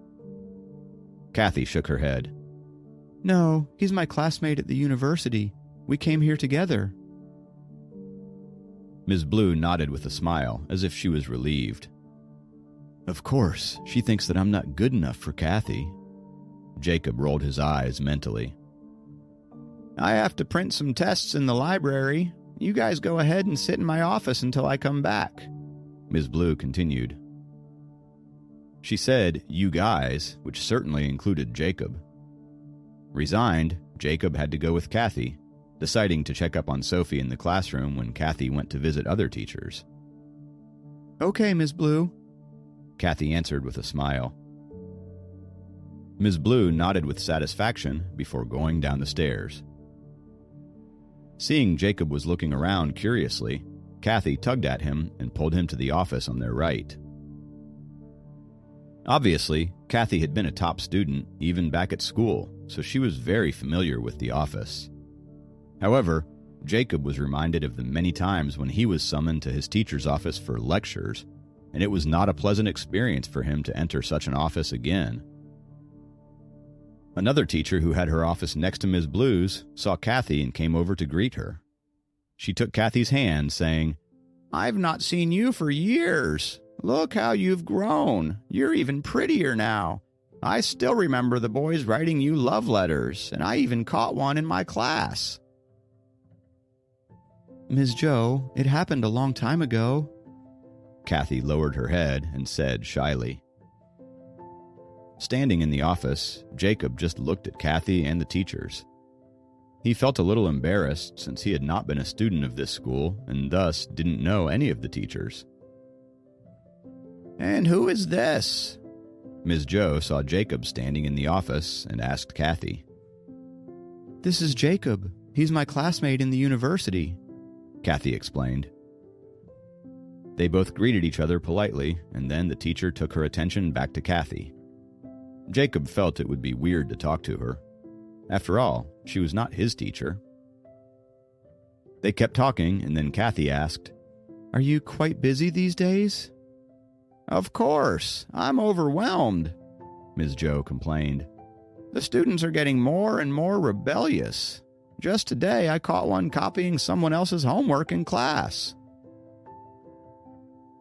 Kathy shook her head. No, he's my classmate at the university. We came here together. Ms. Blue nodded with a smile, as if she was relieved. Of course, she thinks that I'm not good enough for Kathy. Jacob rolled his eyes mentally. I have to print some tests in the library. You guys go ahead and sit in my office until I come back, Ms. Blue continued. She said, you guys, which certainly included Jacob. Resigned, Jacob had to go with Kathy, deciding to check up on Sophie in the classroom when Kathy went to visit other teachers. Okay, Ms. Blue, Kathy answered with a smile. Ms. Blue nodded with satisfaction before going down the stairs. Seeing Jacob was looking around curiously, Kathy tugged at him and pulled him to the office on their right. Obviously, Kathy had been a top student even back at school, so she was very familiar with the office. However, Jacob was reminded of the many times when he was summoned to his teacher's office for lectures, and it was not a pleasant experience for him to enter such an office again. Another teacher who had her office next to Ms. Blue's saw Kathy and came over to greet her. She took Kathy's hand, saying, I've not seen you for years. Look how you've grown. You're even prettier now. I still remember the boys writing you love letters, and I even caught one in my class. Ms. Joe, it happened a long time ago. Kathy lowered her head and said shyly. Standing in the office, Jacob just looked at Kathy and the teachers. He felt a little embarrassed since he had not been a student of this school and thus didn't know any of the teachers. And who is this? Ms. Joe saw Jacob standing in the office and asked Kathy. This is Jacob. He's my classmate in the university, Kathy explained. They both greeted each other politely, and then the teacher took her attention back to Kathy. Jacob felt it would be weird to talk to her. After all, she was not his teacher. They kept talking, and then Kathy asked, Are you quite busy these days? Of course. I'm overwhelmed, Ms. Joe complained. The students are getting more and more rebellious. Just today, I caught one copying someone else's homework in class.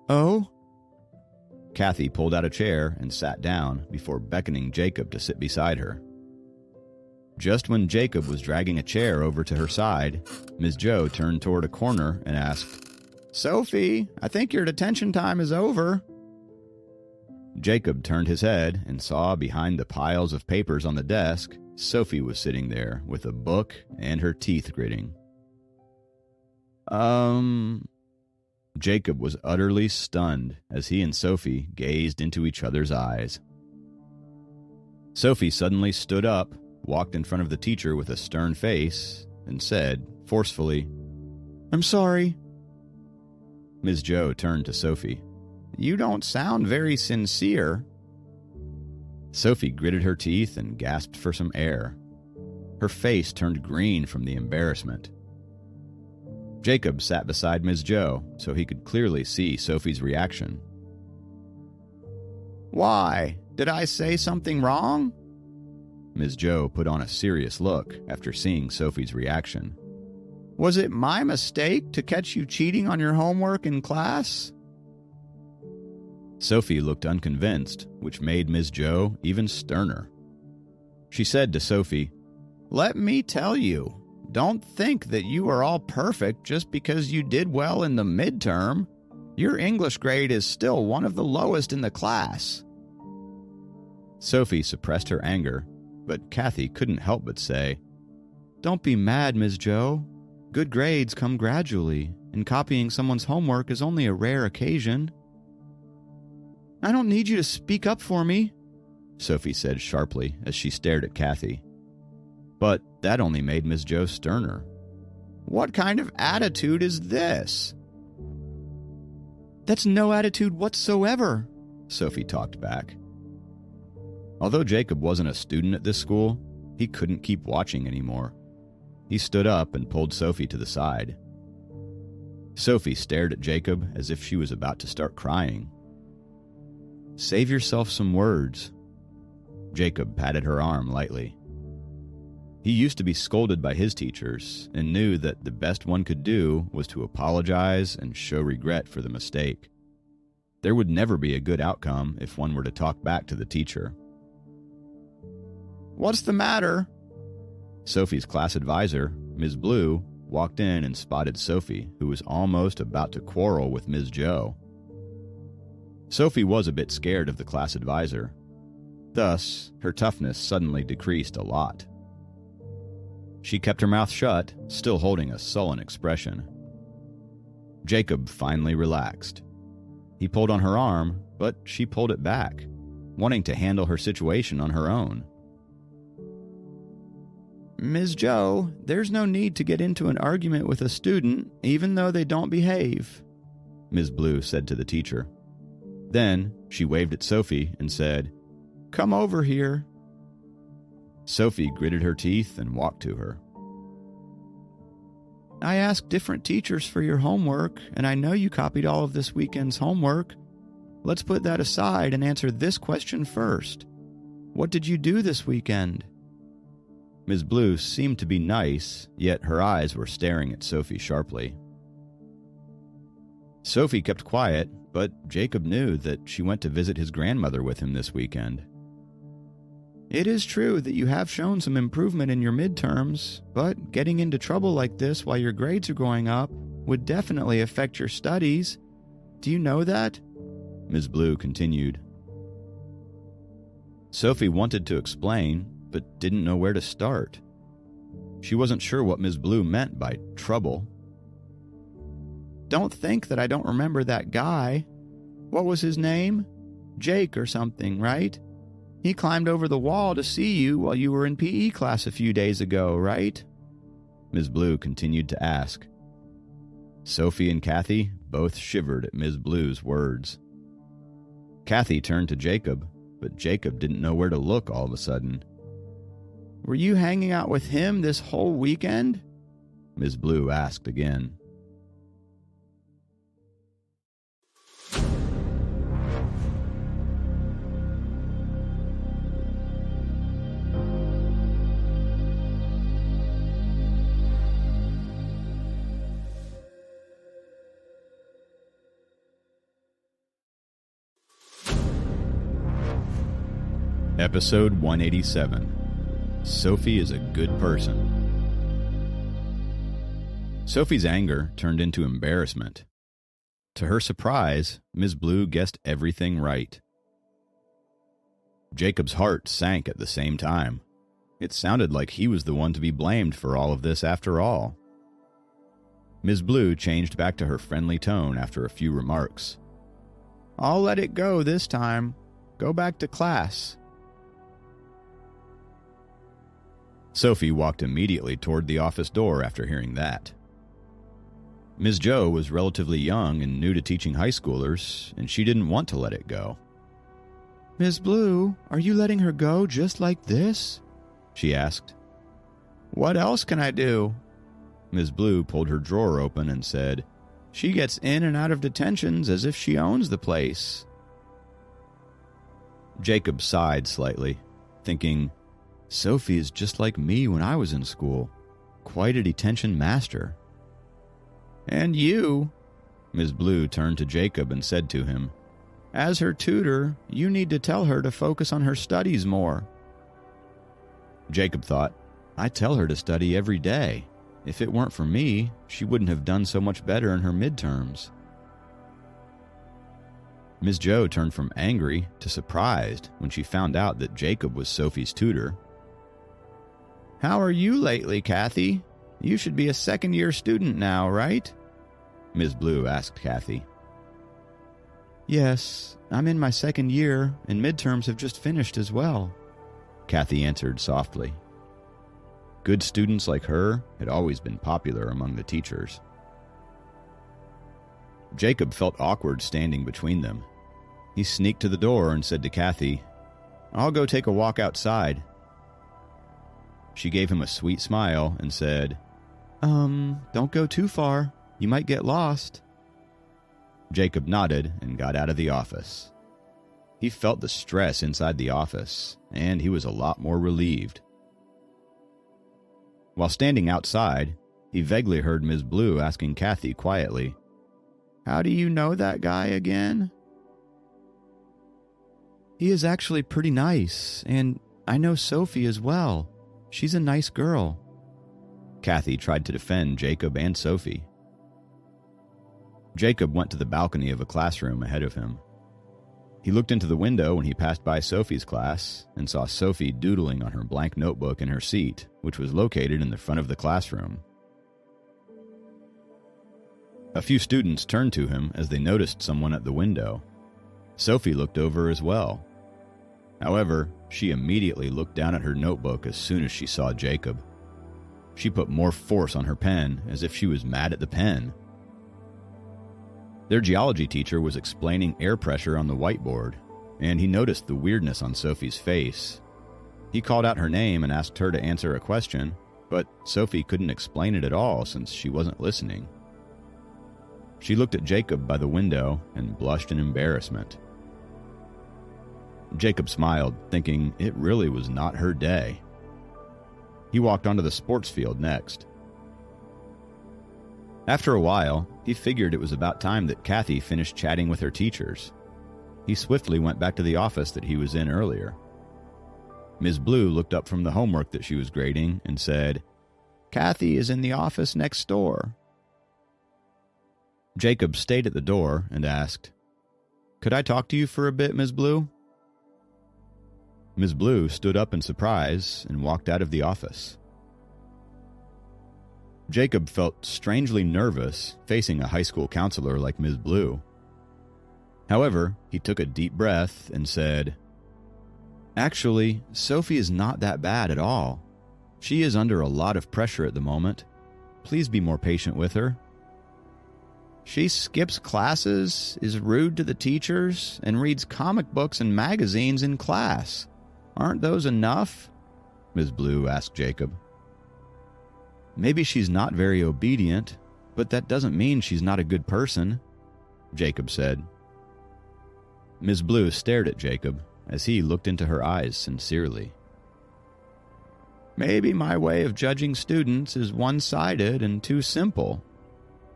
Oh? Kathy pulled out a chair and sat down before beckoning Jacob to sit beside her. Just when Jacob was dragging a chair over to her side, Ms. Joe turned toward a corner and asked, Sophie, I think your detention time is over. Jacob turned his head and saw behind the piles of papers on the desk, Sophie was sitting there with a book and her teeth gritting. Jacob was utterly stunned as he and Sophie gazed into each other's eyes. Sophie suddenly stood up, walked in front of the teacher with a stern face, and said, forcefully, I'm sorry. Ms. Joe turned to Sophie. You don't sound very sincere. Sophie gritted her teeth and gasped for some air. Her face turned green from the embarrassment. Jacob sat beside Ms. Joe so he could clearly see Sophie's reaction. Why? Did I say something wrong? Ms. Joe put on a serious look after seeing Sophie's reaction. Was it my mistake to catch you cheating on your homework in class? Sophie looked unconvinced, which made Ms. Joe even sterner. She said to Sophie, Let me tell you, don't think that you are all perfect just because you did well in the midterm. Your English grade is still one of the lowest in the class. Sophie suppressed her anger, but Kathy couldn't help but say, Don't be mad, Ms. Joe. Good grades come gradually, and copying someone's homework is only a rare occasion. I don't need you to speak up for me, Sophie said sharply as she stared at Kathy. But that only made Ms. Joe sterner. What kind of attitude is this? That's no attitude whatsoever, Sophie talked back. Although Jacob wasn't a student at this school, he couldn't keep watching anymore. He stood up and pulled Sophie to the side. Sophie stared at Jacob as if she was about to start crying. Save yourself some words. Jacob patted her arm lightly. He used to be scolded by his teachers and knew that the best one could do was to apologize and show regret for the mistake. There would never be a good outcome if one were to talk back to the teacher. What's the matter? Sophie's class advisor, Ms. Blue, walked in and spotted Sophie, who was almost about to quarrel with Ms. Joe. Sophie was a bit scared of the class advisor. Thus, her toughness suddenly decreased a lot. She kept her mouth shut, still holding a sullen expression. Jacob finally relaxed. He pulled on her arm, but she pulled it back, wanting to handle her situation on her own. Ms. Joe, there's no need to get into an argument with a student, even though they don't behave, Ms. Blue said to the teacher. Then she waved at Sophie and said, "Come over here." Sophie gritted her teeth and walked to her. I asked different teachers for your homework, and I know you copied all of this weekend's homework. Let's put that aside and answer this question first. What did you do this weekend? Ms. Blue seemed to be nice, yet her eyes were staring at Sophie sharply. Sophie kept quiet, but Jacob knew that she went to visit his grandmother with him this weekend. It is true that you have shown some improvement in your midterms, but getting into trouble like this while your grades are going up would definitely affect your studies. Do you know that? Ms. Blue continued. Sophie wanted to explain, but didn't know where to start. She wasn't sure what Ms. Blue meant by trouble. Don't think that I don't remember that guy. What was his name? Jake or something, right? He climbed over the wall to see you while you were in PE class a few days ago, right? Ms. Blue continued to ask. Sophie and Kathy both shivered at Ms. Blue's words. Kathy turned to Jacob, but Jacob didn't know where to look all of a sudden. Were you hanging out with him this whole weekend? Ms. Blue asked again. Episode 187. Sophie is a good person. Sophie's anger turned into embarrassment. To her surprise, Ms. Blue guessed everything right. Jacob's heart sank at the same time. It sounded like he was the one to be blamed for all of this after all. Ms. Blue changed back to her friendly tone after a few remarks. I'll let it go this time. Go back to class. Sophie walked immediately toward the office door after hearing that. Ms. Joe was relatively young and new to teaching high schoolers, and she didn't want to let it go. Ms. Blue, are you letting her go just like this? She asked. What else can I do? Ms. Blue pulled her drawer open and said, She gets in and out of detentions as if she owns the place. Jacob sighed slightly, thinking, Sophie is just like me when I was in school. Quite a detention master. And you, Ms. Blue turned to Jacob and said to him, as her tutor, you need to tell her to focus on her studies more. Jacob thought, I tell her to study every day. If it weren't for me, she wouldn't have done so much better in her midterms. Ms. Joe turned from angry to surprised when she found out that Jacob was Sophie's tutor. How are you lately, Kathy? You should be a second-year student now, right? Ms. Blue asked Kathy. Yes, I'm in my second year, and midterms have just finished as well, Kathy answered softly. Good students like her had always been popular among the teachers. Jacob felt awkward standing between them. He sneaked to the door and said to Kathy, I'll go take a walk outside. She gave him a sweet smile and said, Don't go too far. You might get lost. Jacob nodded and got out of the office. He felt the stress inside the office, and he was a lot more relieved. While standing outside, he vaguely heard Ms. Blue asking Kathy quietly, "How do you know that guy again?" "He is actually pretty nice, and I know Sophie as well. She's a nice girl." Kathy tried to defend Jacob and Sophie. Jacob went to the balcony of a classroom ahead of him. He looked into the window when he passed by Sophie's class and saw Sophie doodling on her blank notebook in her seat, which was located in the front of the classroom. A few students turned to him as they noticed someone at the window. Sophie looked over as well. However, she immediately looked down at her notebook as soon as she saw Jacob. She put more force on her pen as if she was mad at the pen. Their geology teacher was explaining air pressure on the whiteboard, and he noticed the weirdness on Sophie's face. He called out her name and asked her to answer a question, but Sophie couldn't explain it at all since she wasn't listening. She looked at Jacob by the window and blushed in embarrassment. Jacob smiled, thinking it really was not her day. He walked onto the sports field next. After a while, he figured it was about time that Kathy finished chatting with her teachers. He swiftly went back to the office that he was in earlier. Ms. Blue looked up from the homework that she was grading and said, "Kathy is in the office next door." Jacob stayed at the door and asked, "Could I talk to you for a bit, Ms. Blue?" Ms. Blue stood up in surprise and walked out of the office. Jacob felt strangely nervous facing a high school counselor like Ms. Blue. However, he took a deep breath and said, "Actually, Sophie is not that bad at all. She is under a lot of pressure at the moment. Please be more patient with her. She skips classes, is rude to the teachers, and reads comic books and magazines in class. Aren't those enough?" Ms. Blue asked Jacob. "Maybe she's not very obedient, but that doesn't mean she's not a good person," Jacob said. Ms. Blue stared at Jacob as he looked into her eyes sincerely. "Maybe my way of judging students is one-sided and too simple.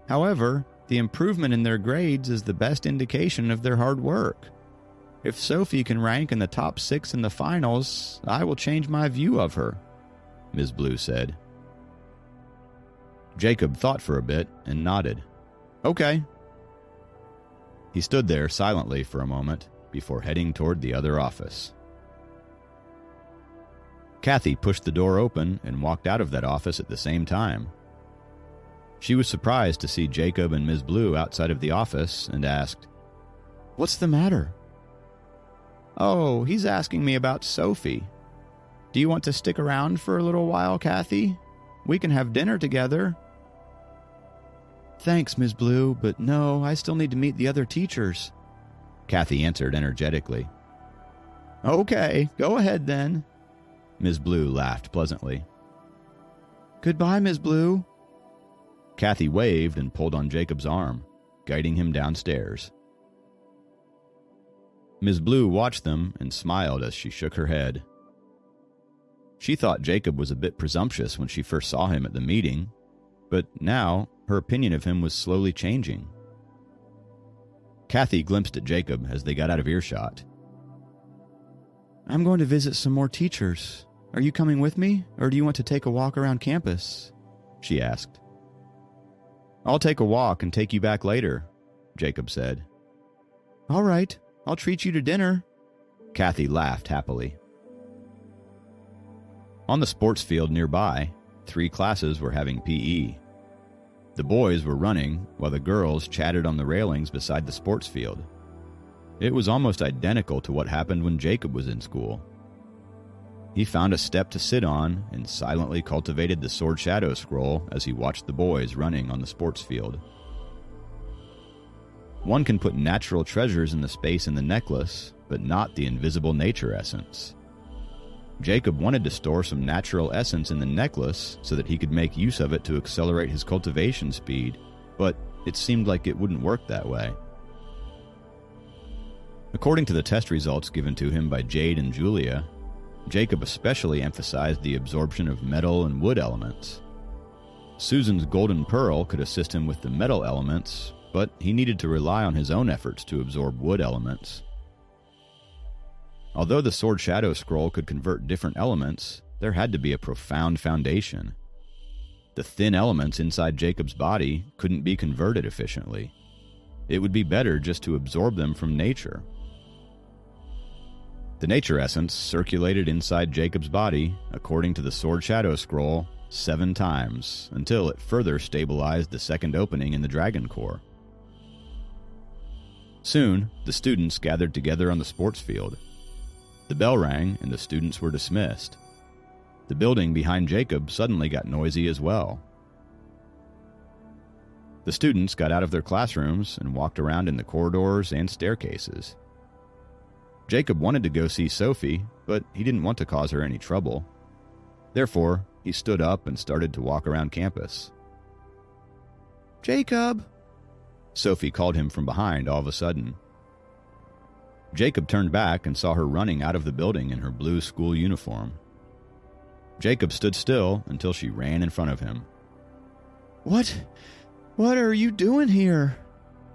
However, the improvement in their grades is the best indication of their hard work. If Sophie can rank in the top 6 in the finals, I will change my view of her," Ms. Blue said. Jacob thought for a bit and nodded. "Okay." He stood there silently for a moment before heading toward the other office. Kathy pushed the door open and walked out of that office at the same time. She was surprised to see Jacob and Ms. Blue outside of the office and asked, "What's the matter?" "Oh, he's asking me about Sophie. Do you want to stick around for a little while, Kathy? We can have dinner together." "Thanks, Ms. Blue, but no, I still need to meet the other teachers," Kathy answered energetically. "Okay, go ahead then." Ms. Blue laughed pleasantly. "Goodbye, Ms. Blue." Kathy waved and pulled on Jacob's arm, guiding him downstairs. Ms. Blue watched them and smiled as she shook her head. She thought Jacob was a bit presumptuous when she first saw him at the meeting, but now her opinion of him was slowly changing. Kathy glimpsed at Jacob as they got out of earshot. "I'm going to visit some more teachers. Are you coming with me, or do you want to take a walk around campus?" she asked. "I'll take a walk and take you back later," Jacob said. "All right, I'll treat you to dinner." Kathy laughed happily. On the sports field nearby, 3 classes were having PE. The boys were running, while the girls chatted on the railings beside the sports field. It was almost identical to what happened when Jacob was in school. He found a step to sit on and silently cultivated the Sword Shadow scroll as he watched the boys running on the sports field. One can put natural treasures in the space in the necklace, but not the invisible nature essence. Jacob wanted to store some natural essence in the necklace so that he could make use of it to accelerate his cultivation speed, but it seemed like it wouldn't work that way. According to the test results given to him by Jade and Julia, Jacob especially emphasized the absorption of metal and wood elements. Susan's golden pearl could assist him with the metal elements, but he needed to rely on his own efforts to absorb wood elements. Although the Sword Shadow Scroll could convert different elements, there had to be a profound foundation. The thin elements inside Jacob's body couldn't be converted efficiently. It would be better just to absorb them from nature. The nature essence circulated inside Jacob's body, according to the Sword Shadow Scroll, 7 times, until it further stabilized the second opening in the Dragon Core. Soon, the students gathered together on the sports field. The bell rang, and the students were dismissed. The building behind Jacob suddenly got noisy as well. The students got out of their classrooms and walked around in the corridors and staircases. Jacob wanted to go see Sophie, but he didn't want to cause her any trouble. Therefore, he stood up and started to walk around campus. "Jacob!" Sophie called him from behind all of a sudden. Jacob turned back and saw her running out of the building in her blue school uniform. Jacob stood still until she ran in front of him. What are you doing here?"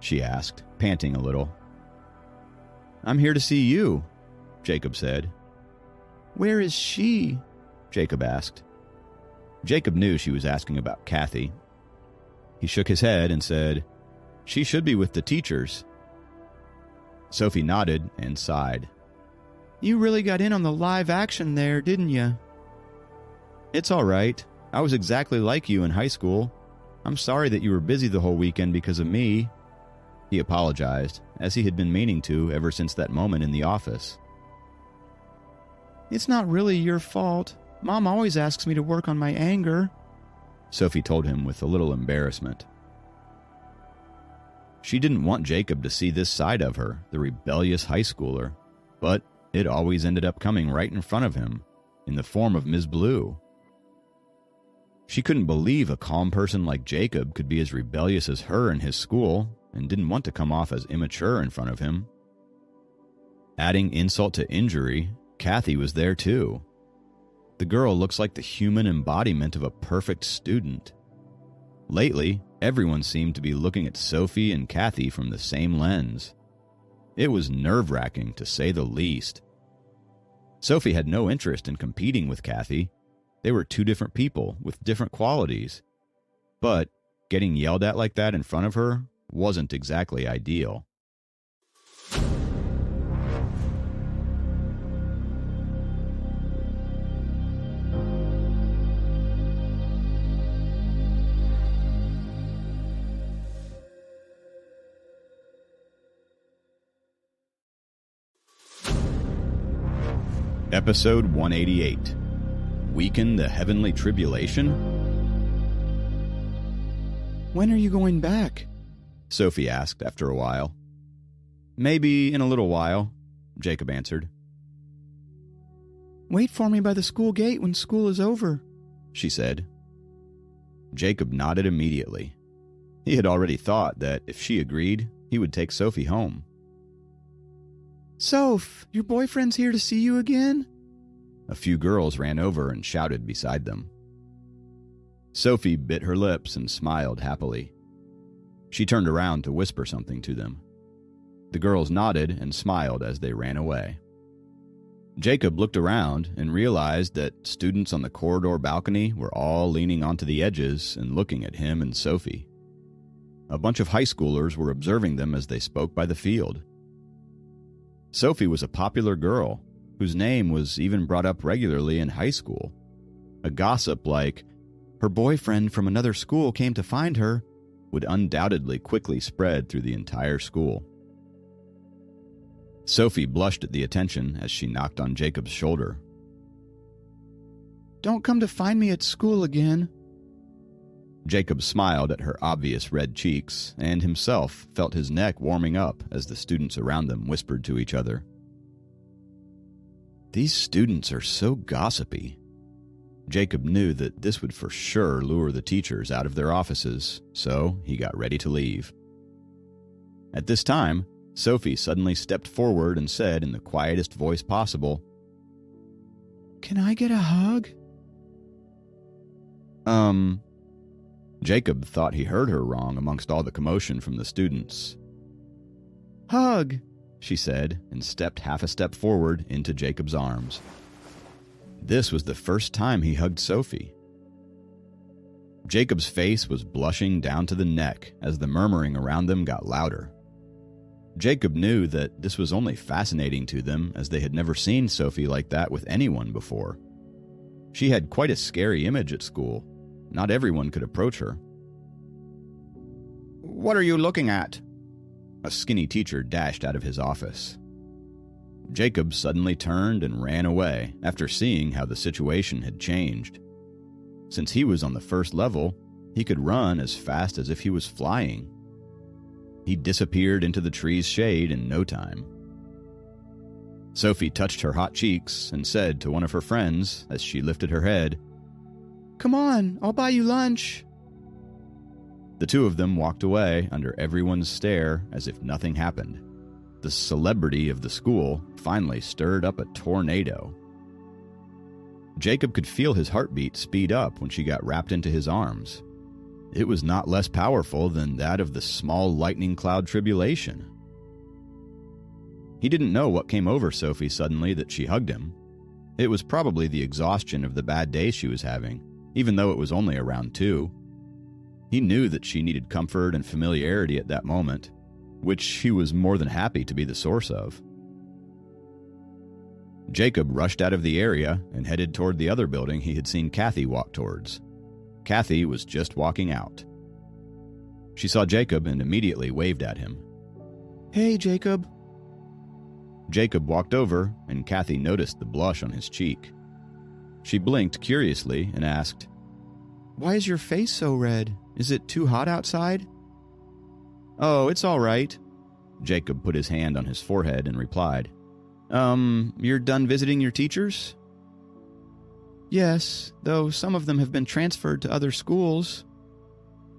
she asked, panting a little. "I'm here to see you," Jacob said. "Where is she?" Jacob asked. Jacob knew she was asking about Kathy. He shook his head and said, "She should be with the teachers." Sophie nodded and sighed. "You really got in on the live action there, didn't you?" "It's all right. I was exactly like you in high school. I'm sorry that you were busy the whole weekend because of me." He apologized, as he had been meaning to ever since that moment in the office. "It's not really your fault. Mom always asks me to work on my anger," Sophie told him with a little embarrassment. She didn't want Jacob to see this side of her, the rebellious high schooler, but it always ended up coming right in front of him, in the form of Ms. Blue. She couldn't believe a calm person like Jacob could be as rebellious as her in his school, and didn't want to come off as immature in front of him. Adding insult to injury, Kathy was there too. The girl looks like the human embodiment of a perfect student. Lately, everyone seemed to be looking at Sophie and Kathy from the same lens. It was nerve-wracking, to say the least. Sophie had no interest in competing with Kathy. They were two different people with different qualities. But getting yelled at like that in front of her wasn't exactly ideal. Episode 188. Weaken the Heavenly Tribulation? "When are you going back?" Sophie asked after a while. "Maybe in a little while," Jacob answered. "Wait for me by the school gate when school is over," she said. Jacob nodded immediately. He had already thought that if she agreed, he would take Sophie home. "Soph, your boyfriend's here to see you again?" A few girls ran over and shouted beside them. Sophie bit her lips and smiled happily. She turned around to whisper something to them. The girls nodded and smiled as they ran away. Jacob looked around and realized that students on the corridor balcony were all leaning onto the edges and looking at him and Sophie. A bunch of high schoolers were observing them as they spoke by the field. Sophie was a popular girl, whose name was even brought up regularly in high school. A gossip like, "Her boyfriend from another school came to find her," would undoubtedly quickly spread through the entire school. Sophie blushed at the attention as she knocked on Jacob's shoulder. "Don't come to find me at school again." Jacob smiled at her obvious red cheeks, and himself felt his neck warming up as the students around them whispered to each other. These students are so gossipy. Jacob knew that this would for sure lure the teachers out of their offices, so he got ready to leave. At this time, Sophie suddenly stepped forward and said in the quietest voice possible, Can I get a hug? Jacob thought he heard her wrong amongst all the commotion from the students. Hug, she said, and stepped half a step forward into Jacob's arms. This was the first time he hugged Sophie. Jacob's face was blushing down to the neck as the murmuring around them got louder. Jacob knew that this was only fascinating to them, as they had never seen Sophie like that with anyone before. She had quite a scary image at school. Not everyone could approach her. "What are you looking at?" A skinny teacher dashed out of his office. Jacob suddenly turned and ran away after seeing how the situation had changed. Since he was on the first level, he could run as fast as if he was flying. He disappeared into the tree's shade in no time. Sophie touched her hot cheeks and said to one of her friends as she lifted her head, "Come on, I'll buy you lunch." The two of them walked away under everyone's stare as if nothing happened. The celebrity of the school finally stirred up a tornado. Jacob could feel his heartbeat speed up when she got wrapped into his arms. It was not less powerful than that of the small lightning cloud tribulation. He didn't know what came over Sophie suddenly that she hugged him. It was probably the exhaustion of the bad day she was having, even though it was only around 2. He knew that she needed comfort and familiarity at that moment, which he was more than happy to be the source of. Jacob rushed out of the area and headed toward the other building he had seen Kathy walk towards. Kathy was just walking out. She saw Jacob and immediately waved at him. "Hey, Jacob." Jacob walked over, and Kathy noticed the blush on his cheek. She blinked curiously and asked, "Why is your face so red? Is it too hot outside?" "Oh, it's all right." Jacob put his hand on his forehead and replied, You're done visiting your teachers?" "Yes, though some of them have been transferred to other schools."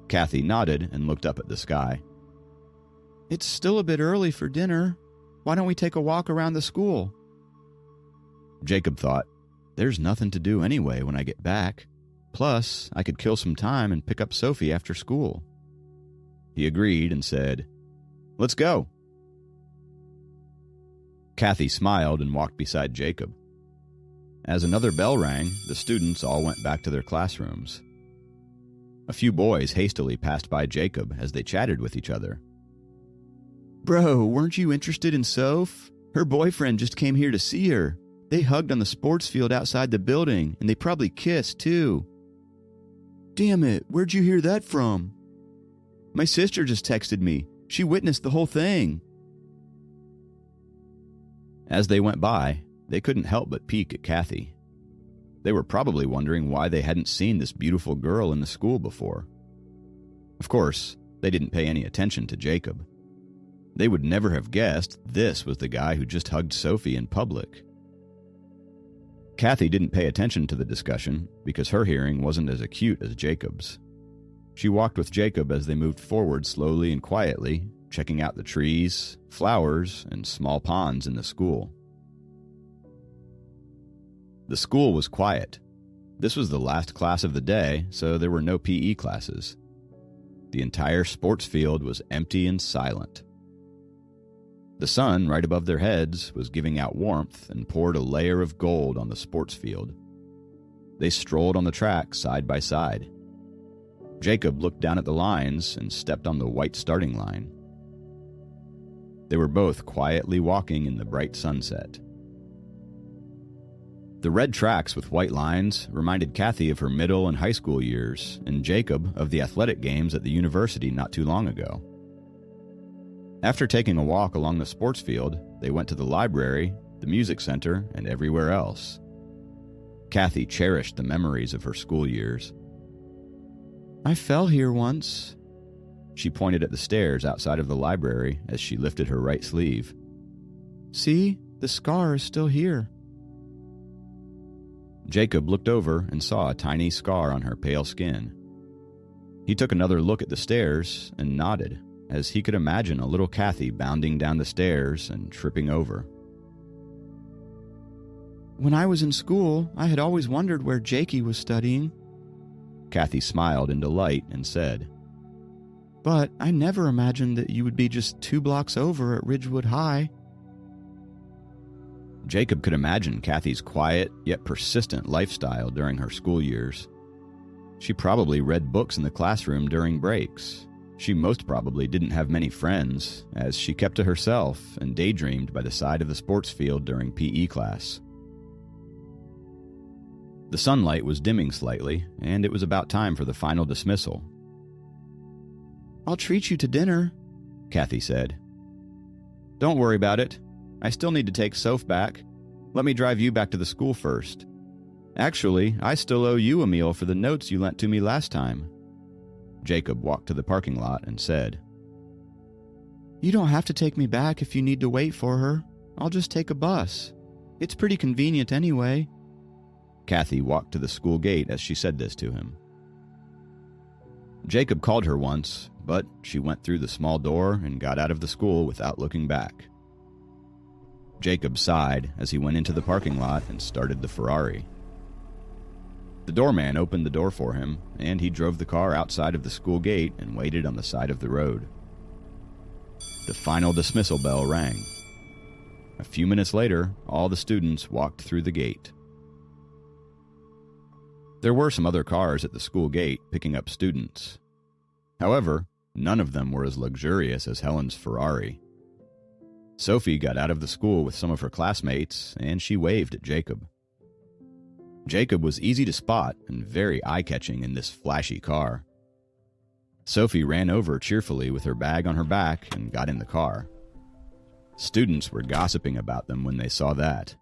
Kathy nodded and looked up at the sky. "It's still a bit early for dinner. Why don't we take a walk around the school?" Jacob thought, there's nothing to do anyway when I get back. Plus, I could kill some time and pick up Sophie after school. He agreed and said, "Let's go." Kathy smiled and walked beside Jacob. As another bell rang, the students all went back to their classrooms. A few boys hastily passed by Jacob as they chatted with each other. "Bro, weren't you interested in Soph? Her boyfriend just came here to see her. They hugged on the sports field outside the building, and they probably kissed, too." "Damn it, where'd you hear that from?" "My sister just texted me. She witnessed the whole thing." As they went by, they couldn't help but peek at Kathy. They were probably wondering why they hadn't seen this beautiful girl in the school before. Of course, they didn't pay any attention to Jacob. They would never have guessed this was the guy who just hugged Sophie in public. Kathy didn't pay attention to the discussion because her hearing wasn't as acute as Jacob's. She walked with Jacob as they moved forward slowly and quietly, checking out the trees, flowers, and small ponds in the school. The school was quiet. This was the last class of the day, so there were no PE classes. The entire sports field was empty and silent. The sun, right above their heads, was giving out warmth and poured a layer of gold on the sports field. They strolled on the track side by side. Jacob looked down at the lines and stepped on the white starting line. They were both quietly walking in the bright sunset. The red tracks with white lines reminded Kathy of her middle and high school years, and Jacob of the athletic games at the university not too long ago. After taking a walk along the sports field, they went to the library, the music center, and everywhere else. Kathy cherished the memories of her school years. "I fell here once." She pointed at the stairs outside of the library as she lifted her right sleeve. "See, the scar is still here." Jacob looked over and saw a tiny scar on her pale skin. He took another look at the stairs and nodded, as he could imagine a little Kathy bounding down the stairs and tripping over. When I was in school, I had always wondered where Jakey was studying. Kathy smiled in delight and said, But I never imagined that you would be just 2 blocks over at Ridgewood High. Jacob could imagine Kathy's quiet yet persistent lifestyle during her school years. She probably read books in the classroom during breaks. She most probably didn't have many friends, as she kept to herself and daydreamed by the side of the sports field during PE class. The sunlight was dimming slightly, and it was about time for the final dismissal. I'll treat you to dinner, Kathy said. Don't worry about it. I still need to take Soph back. Let me drive you back to the school first. Actually, I still owe you a meal for the notes you lent to me last time. Jacob walked to the parking lot and said, You don't have to take me back if you need to wait for her. I'll just take a bus. It's pretty convenient anyway. Kathy walked to the school gate as she said this to him. Jacob called her once, but she went through the small door and got out of the school without looking back. Jacob sighed as he went into the parking lot and started the Ferrari. The doorman opened the door for him, and he drove the car outside of the school gate and waited on the side of the road. The final dismissal bell rang. A few minutes later, all the students walked through the gate. There were some other cars at the school gate picking up students. However, none of them were as luxurious as Helen's Ferrari. Sophie got out of the school with some of her classmates, and she waved at Jacob. Jacob was easy to spot and very eye-catching in this flashy car. Sophie ran over cheerfully with her bag on her back and got in the car. Students were gossiping about them when they saw that.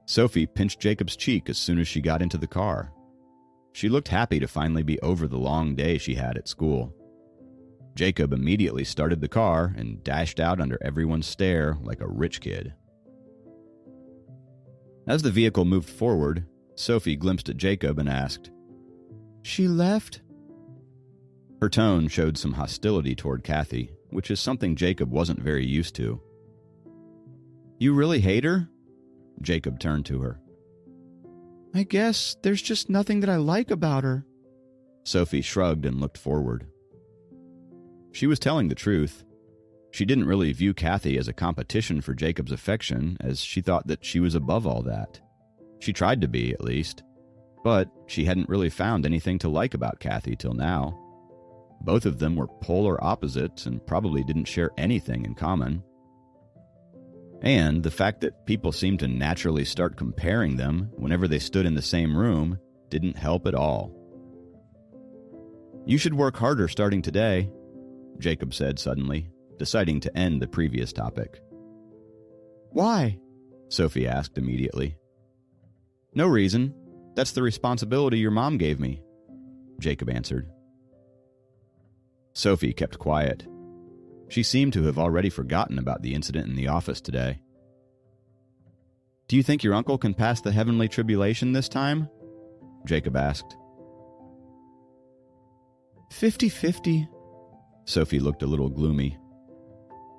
Sophie pinched Jacob's cheek as soon as she got into the car. She looked happy to finally be over the long day she had at school. Jacob immediately started the car and dashed out under everyone's stare like a rich kid. As the vehicle moved forward, Sophie glimpsed at Jacob and asked, She left? Her tone showed some hostility toward Kathy, which is something Jacob wasn't very used to. You really hate her? Jacob turned to her. I guess there's just nothing that I like about her. Sophie shrugged and looked forward. She was telling the truth. She didn't really view Kathy as a competition for Jacob's affection, as she thought that she was above all that. She tried to be, at least. But she hadn't really found anything to like about Kathy till now. Both of them were polar opposites and probably didn't share anything in common. And the fact that people seemed to naturally start comparing them whenever they stood in the same room didn't help at all. You should work harder starting today, Jacob said suddenly, deciding to end the previous topic. Why? Sophie asked immediately. No reason. That's the responsibility your mom gave me, Jacob answered. Sophie kept quiet. She seemed to have already forgotten about the incident in the office today. Do you think your uncle can pass the heavenly tribulation this time? Jacob asked. 50-50. Sophie looked a little gloomy.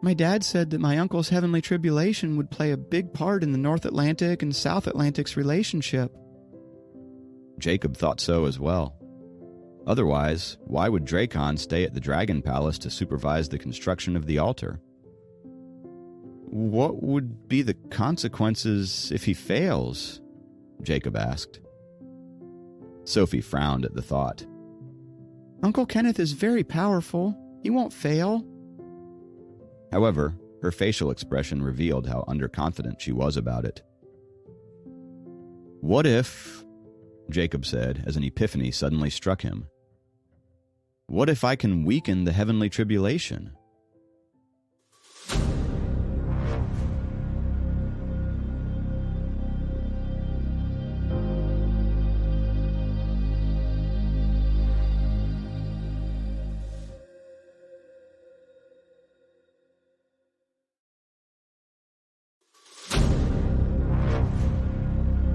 My dad said that my uncle's heavenly tribulation would play a big part in the North Atlantic and South Atlantic's relationship. Jacob thought so as well. Otherwise, why would Dracon stay at the Dragon Palace to supervise the construction of the altar? What would be the consequences if he fails? Jacob asked. Sophie frowned at the thought. Uncle Kenneth is very powerful. He won't fail. However, her facial expression revealed how underconfident she was about it. What if, Jacob said as an epiphany suddenly struck him, what if I can weaken the heavenly tribulation?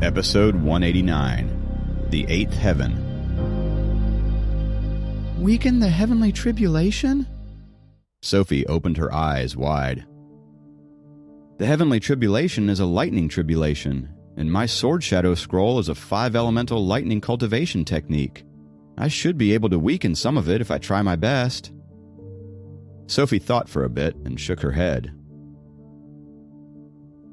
Episode 189, The Eighth Heaven. Weaken the heavenly tribulation? Sophie opened her eyes wide. The heavenly tribulation is a lightning tribulation, and my sword shadow scroll is a 5-elemental lightning cultivation technique. I should be able to weaken some of it if I try my best." Sophie thought for a bit and shook her head.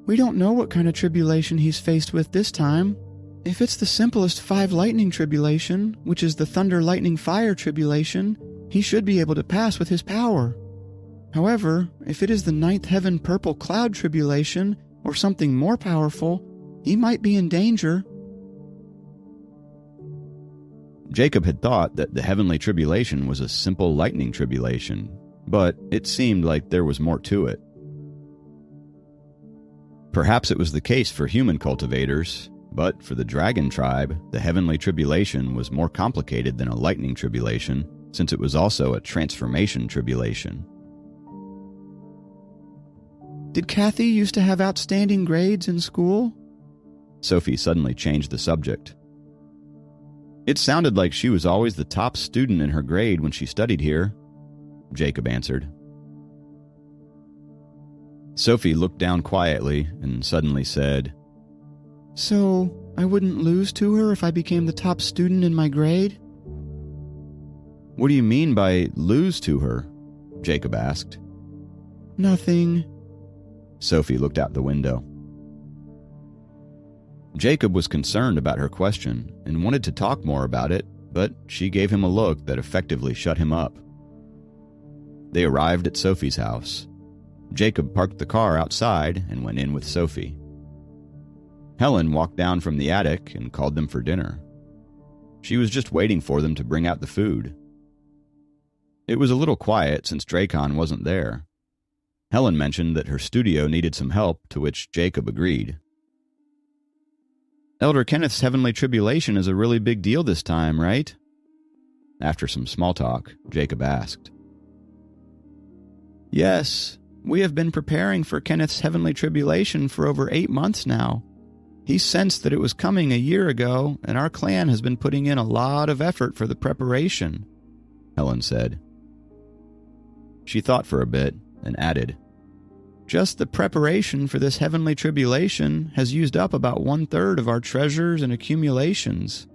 "We don't know what kind of tribulation he's faced with this time. If it's the simplest 5 lightning tribulation, which is the thunder lightning fire tribulation, he should be able to pass with his power. However, if it is the 9th heaven purple cloud tribulation, or something more powerful, he might be in danger." Jacob had thought that the heavenly tribulation was a simple lightning tribulation, but it seemed like there was more to it. Perhaps it was the case for human cultivators, but for the dragon tribe, the heavenly tribulation was more complicated than a lightning tribulation, since it was also a transformation tribulation. "Did Kathy used to have outstanding grades in school?" Sophie suddenly changed the subject. "It sounded like she was always the top student in her grade when she studied here," Jacob answered. Sophie looked down quietly and suddenly said, "So, I wouldn't lose to her if I became the top student in my grade?" "What do you mean by lose to her?" Jacob asked. "Nothing." Sophie looked out the window. Jacob was concerned about her question and wanted to talk more about it, but she gave him a look that effectively shut him up. They arrived at Sophie's house. Jacob parked the car outside and went in with Sophie. Helen walked down from the attic and called them for dinner. She was just waiting for them to bring out the food. It was a little quiet since Dracon wasn't there. Helen mentioned that her studio needed some help, to which Jacob agreed. "Elder Kenneth's heavenly tribulation is a really big deal this time, right?" After some small talk, Jacob asked. "Yes, we have been preparing for Kenneth's heavenly tribulation for over 8 months now. He sensed that it was coming a year ago, and our clan has been putting in a lot of effort for the preparation," Helen said. She thought for a bit and added, "Just the preparation for this heavenly tribulation has used up about 1/3 of our treasures and accumulations."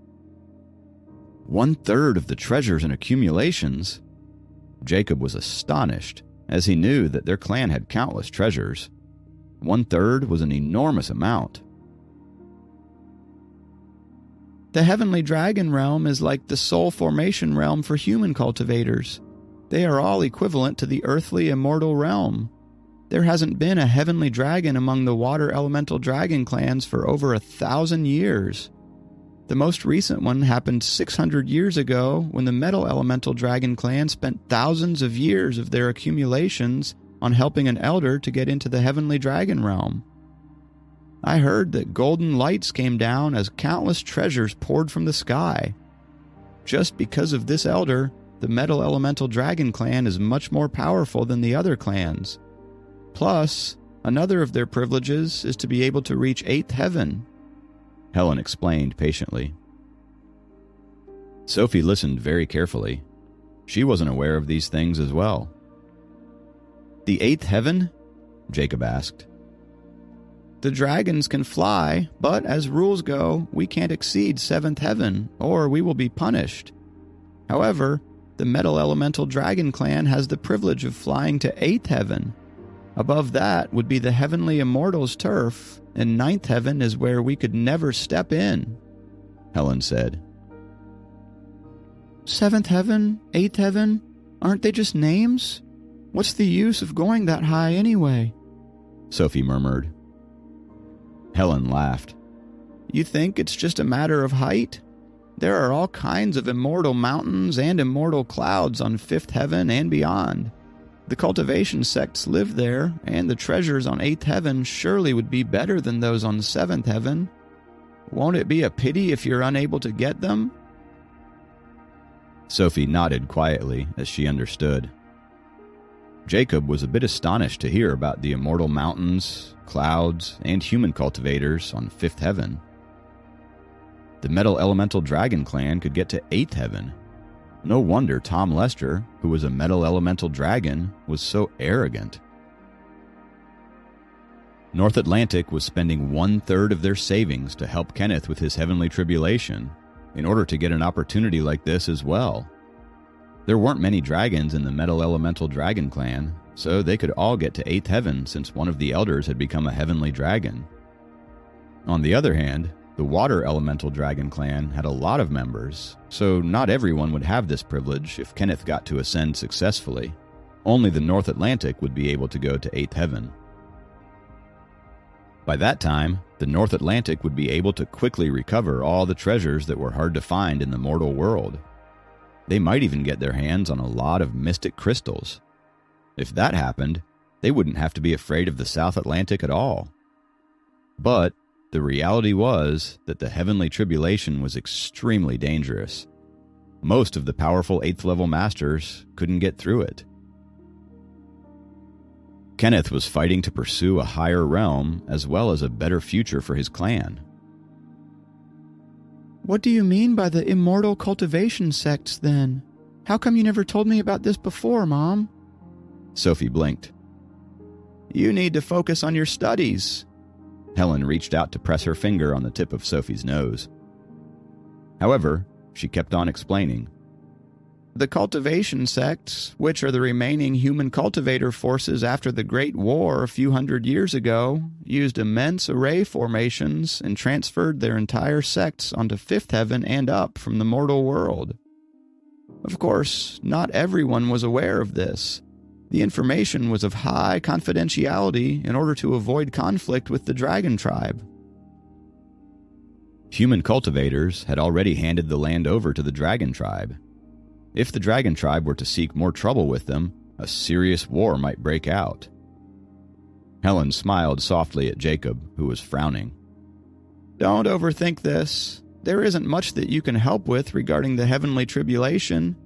1/3 of the treasures and accumulations? Jacob was astonished, as he knew that their clan had countless treasures. 1/3 was an enormous amount. "The heavenly dragon realm is like the soul formation realm for human cultivators. They are all equivalent to the earthly immortal realm. There hasn't been a heavenly dragon among the water elemental dragon clans for over 1,000 years. The most recent one happened 600 years ago when the metal elemental dragon clan spent thousands of years of their accumulations on helping an elder to get into the heavenly dragon realm. I heard that golden lights came down as countless treasures poured from the sky. Just because of this elder, the metal elemental dragon clan is much more powerful than the other clans. Plus, another of their privileges is to be able to reach 8th heaven," Helen explained patiently. Sophie listened very carefully. She wasn't aware of these things as well. "The 8th heaven?" Jacob asked. "The dragons can fly, but as rules go, we can't exceed 7th heaven, or we will be punished. However, the metal elemental dragon clan has the privilege of flying to 8th heaven. Above that would be the heavenly immortals' turf, and 9th heaven is where we could never step in," Helen said. 7th heaven, 8th heaven, aren't they just names? What's the use of going that high anyway?" Sophie murmured. Helen laughed. "You think it's just a matter of height? There are all kinds of immortal mountains and immortal clouds on 5th heaven and beyond. The cultivation sects live there, and the treasures on 8th heaven surely would be better than those on 7th heaven. Won't it be a pity if you're unable to get them?" Sophie nodded quietly as she understood. Jacob was a bit astonished to hear about the immortal mountains, clouds, and human cultivators on 5th heaven. The metal elemental dragon clan could get to 8th heaven. No wonder Tom Lester, who was a metal elemental dragon, was so arrogant. North Atlantic was spending 1/3 of their savings to help Kenneth with his heavenly tribulation, in order to get an opportunity like this as well. There weren't many dragons in the Metal Elemental Dragon Clan, so they could all get to 8th heaven since one of the elders had become a heavenly dragon. On the other hand, the Water Elemental Dragon Clan had a lot of members, so not everyone would have this privilege if Kenneth got to ascend successfully. Only the North Atlantic would be able to go to 8th heaven. By that time, the North Atlantic would be able to quickly recover all the treasures that were hard to find in the mortal world. They might even get their hands on a lot of mystic crystals. If that happened, they wouldn't have to be afraid of the South Atlantic at all. But the reality was that the heavenly tribulation was extremely dangerous. Most of the powerful 8th level masters couldn't get through it. Kenneth was fighting to pursue a higher realm as well as a better future for his clan. What do you mean by the immortal cultivation sects, then? How come you never told me about this before, Mom? Sophie blinked. You need to focus on your studies. Helen reached out to press her finger on the tip of Sophie's nose. However, she kept on explaining. The cultivation sects, which are the remaining human cultivator forces after the Great War a few hundred years ago, used immense array formations and transferred their entire sects onto 5th heaven and up from the mortal world. Of course, not everyone was aware of this. The information was of high confidentiality in order to avoid conflict with the Dragon Tribe. Human cultivators had already handed the land over to the Dragon Tribe. If the Dragon Tribe were to seek more trouble with them, a serious war might break out. Helen smiled softly at Jacob, who was frowning. Don't overthink this. There isn't much that you can help with regarding the heavenly tribulation.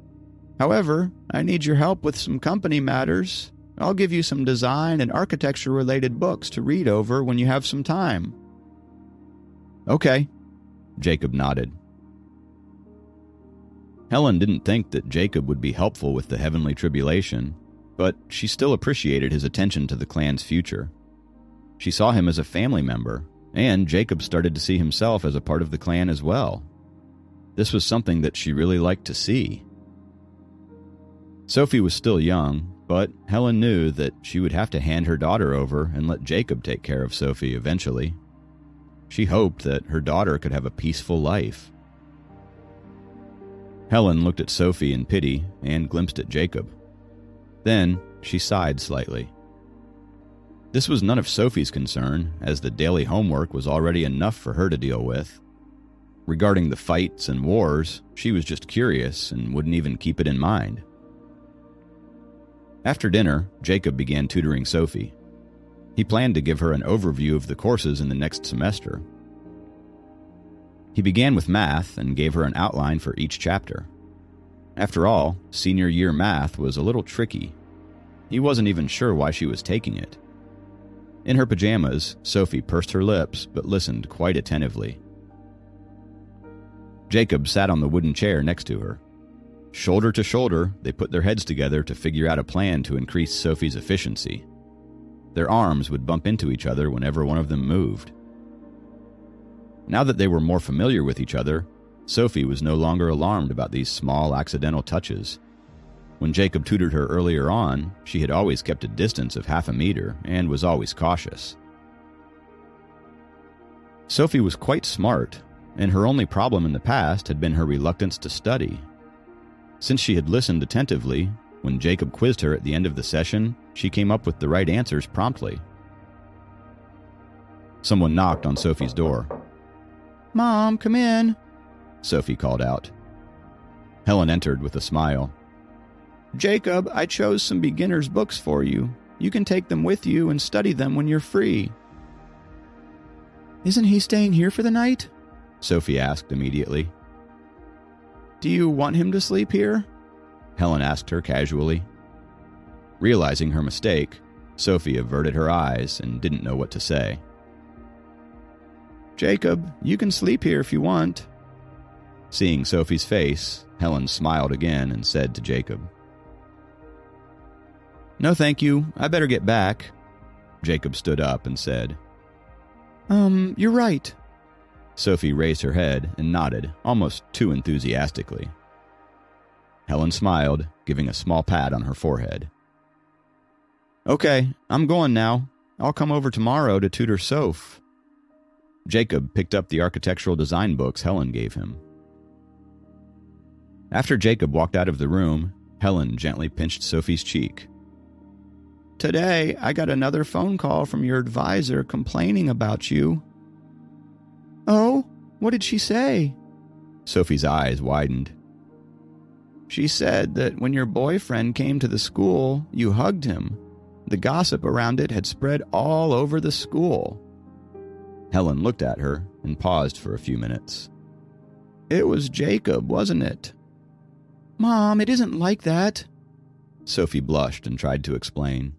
However, I need your help with some company matters. I'll give you some design and architecture-related books to read over when you have some time. Okay, Jacob nodded. Helen didn't think that Jacob would be helpful with the heavenly tribulation, but she still appreciated his attention to the clan's future. She saw him as a family member, and Jacob started to see himself as a part of the clan as well. This was something that she really liked to see. Sophie was still young, but Helen knew that she would have to hand her daughter over and let Jacob take care of Sophie eventually. She hoped that her daughter could have a peaceful life. Helen looked at Sophie in pity and glimpsed at Jacob. Then she sighed slightly. This was none of Sophie's concern, as the daily homework was already enough for her to deal with. Regarding the fights and wars, she was just curious and wouldn't even keep it in mind. After dinner, Jacob began tutoring Sophie. He planned to give her an overview of the courses in the next semester. He began with math and gave her an outline for each chapter. After all, senior year math was a little tricky. He wasn't even sure why she was taking it. In her pajamas, Sophie pursed her lips but listened quite attentively. Jacob sat on the wooden chair next to her. Shoulder to shoulder, they put their heads together to figure out a plan to increase Sophie's efficiency. Their arms would bump into each other whenever one of them moved. Now that they were more familiar with each other, Sophie was no longer alarmed about these small accidental touches. When Jacob tutored her earlier on, she had always kept a distance of 0.5 meter and was always cautious. Sophie was quite smart, and her only problem in the past had been her reluctance to study. Since she had listened attentively, when Jacob quizzed her at the end of the session, she came up with the right answers promptly. Someone knocked on Sophie's door. Mom, come in, Sophie called out. Helen entered with a smile. Jacob, I chose some beginner's books for you. You can take them with you and study them when you're free. Isn't he staying here for the night? Sophie asked immediately. Do you want him to sleep here? Helen asked her casually. Realizing her mistake, Sophie averted her eyes and didn't know what to say. Jacob, you can sleep here if you want. Seeing Sophie's face, Helen smiled again and said to Jacob, No thank you, I better get back. Jacob stood up and said, You're right. Sophie raised her head and nodded, almost too enthusiastically. Helen smiled, giving a small pat on her forehead. Okay, I'm going now. I'll come over tomorrow to tutor Soph. Jacob picked up the architectural design books Helen gave him. After Jacob walked out of the room, Helen gently pinched Sophie's cheek. Today, I got another phone call from your advisor complaining about you. Oh, what did she say? Sophie's eyes widened. She said that when your boyfriend came to the school, you hugged him. The gossip around it had spread all over the school. Helen looked at her and paused for a few minutes. It was Jacob, wasn't it? Mom, it isn't like that. Sophie blushed and tried to explain.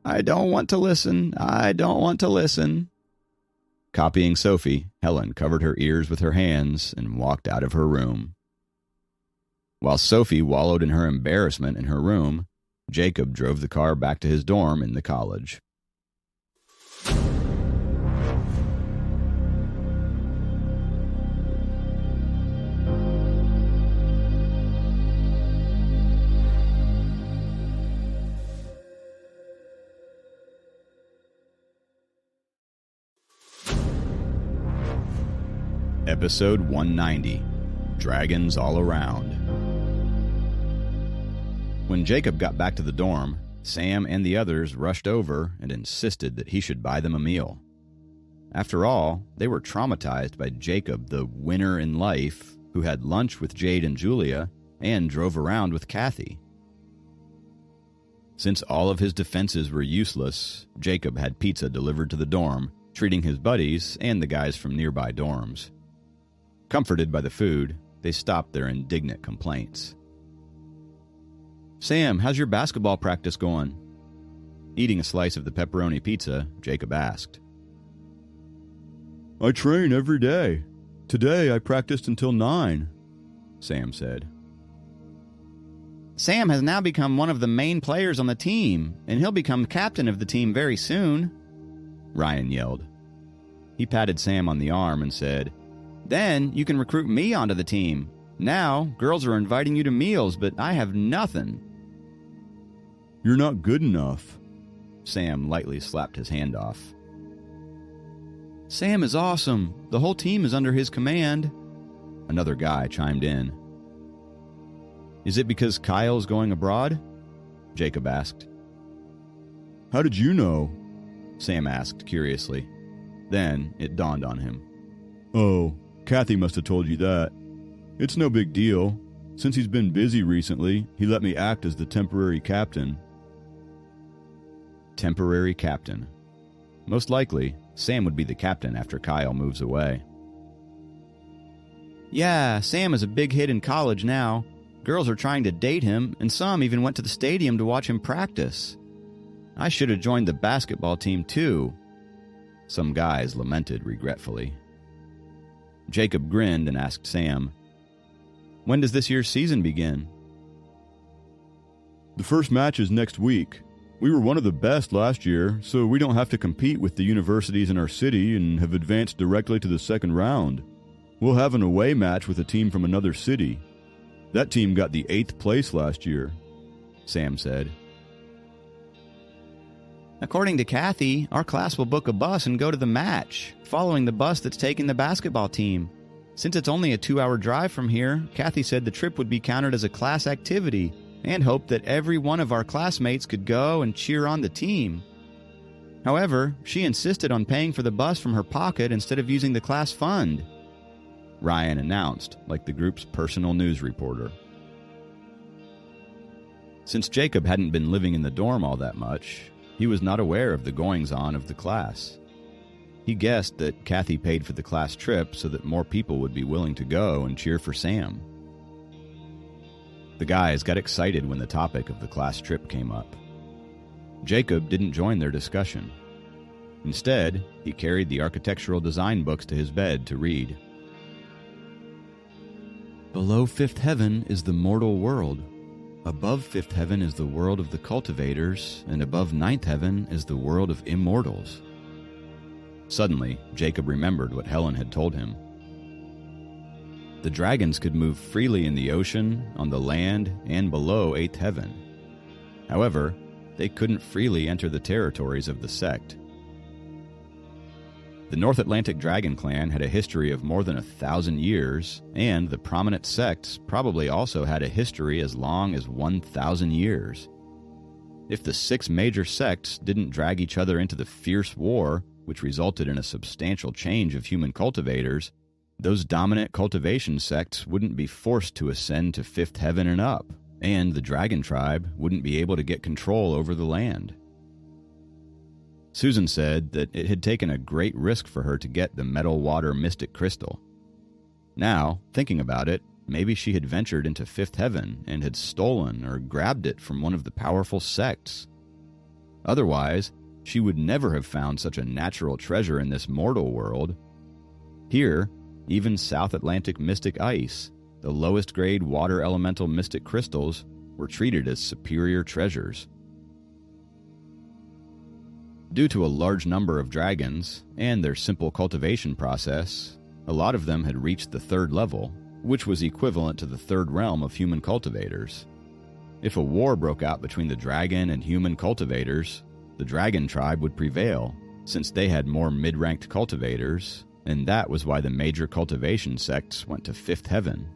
I don't want to listen. I don't want to listen. Copying Sophie, Helen covered her ears with her hands and walked out of her room. While Sophie wallowed in her embarrassment in her room, Jacob drove the car back to his dorm in the college. Episode 190, Dragons All Around. When Jacob got back to the dorm, Sam and the others rushed over and insisted that he should buy them a meal. After all, they were traumatized by Jacob, the winner in life, who had lunch with Jade and Julia and drove around with Kathy. Since all of his defenses were useless, Jacob had pizza delivered to the dorm, treating his buddies and the guys from nearby dorms. Comforted by the food, they stopped their indignant complaints. "Sam, how's your basketball practice going?" Eating a slice of the pepperoni pizza, Jacob asked. I train every day. Today I practiced until 9, Sam said. Sam has now become one of the main players on the team, and he'll become captain of the team very soon, Ryan yelled. He patted Sam on the arm and said, Then you can recruit me onto the team. Now, girls are inviting you to meals, but I have nothing. You're not good enough. Sam lightly slapped his hand off. Sam is awesome. The whole team is under his command. Another guy chimed in. Is it because Kyle's going abroad? Jacob asked. How did you know? Sam asked curiously. Then it dawned on him. Oh, Kathy must have told you that. It's no big deal. Since he's been busy recently, he let me act as the temporary captain. Temporary captain. Most likely, Sam would be the captain after Kyle moves away. Yeah, Sam is a big hit in college now. Girls are trying to date him, and some even went to the stadium to watch him practice. I should have joined the basketball team too. Some guys lamented regretfully. Jacob grinned and asked Sam, "When does this year's season begin?" The first match is next week. We were one of the best last year, so we don't have to compete with the universities in our city and have advanced directly to the second round. We'll have an away match with a team from another city. That team got the 8th place last year, Sam said. According to Kathy, our class will book a bus and go to the match, following the bus that's taking the basketball team. Since it's only a 2-hour drive from here, Kathy said the trip would be counted as a class activity and hoped that every one of our classmates could go and cheer on the team. However, she insisted on paying for the bus from her pocket instead of using the class fund, Ryan announced, like the group's personal news reporter. Since Jacob hadn't been living in the dorm all that much, he was not aware of the goings-on of the class. He guessed that Kathy paid for the class trip so that more people would be willing to go and cheer for Sam. The guys got excited when the topic of the class trip came up. Jacob didn't join their discussion. Instead, he carried the architectural design books to his bed to read. Below fifth heaven is the mortal world. Above fifth heaven is the world of the cultivators, and above ninth heaven is the world of immortals. Suddenly, Jacob remembered what Helen had told him. The dragons could move freely in the ocean, on the land, and below eighth heaven. However, they couldn't freely enter the territories of the sect. The North Atlantic Dragon Clan had a history of more than 1,000 years, and the prominent sects probably also had a history as long as 1,000 years. If the 6 major sects didn't drag each other into the fierce war, which resulted in a substantial change of human cultivators, those dominant cultivation sects wouldn't be forced to ascend to fifth heaven and up, and the dragon tribe wouldn't be able to get control over the land. Susan said that it had taken a great risk for her to get the metal water mystic crystal. Now, thinking about it, maybe she had ventured into fifth heaven and had stolen or grabbed it from one of the powerful sects. Otherwise, she would never have found such a natural treasure in this mortal world. Here, even South Atlantic mystic ice, the lowest grade water elemental mystic crystals, were treated as superior treasures. Due to a large number of dragons and their simple cultivation process, a lot of them had reached the 3rd level, which was equivalent to the 3rd realm of human cultivators. If a war broke out between the dragon and human cultivators, the dragon tribe would prevail, since they had more mid-ranked cultivators, and that was why the major cultivation sects went to 5th heaven.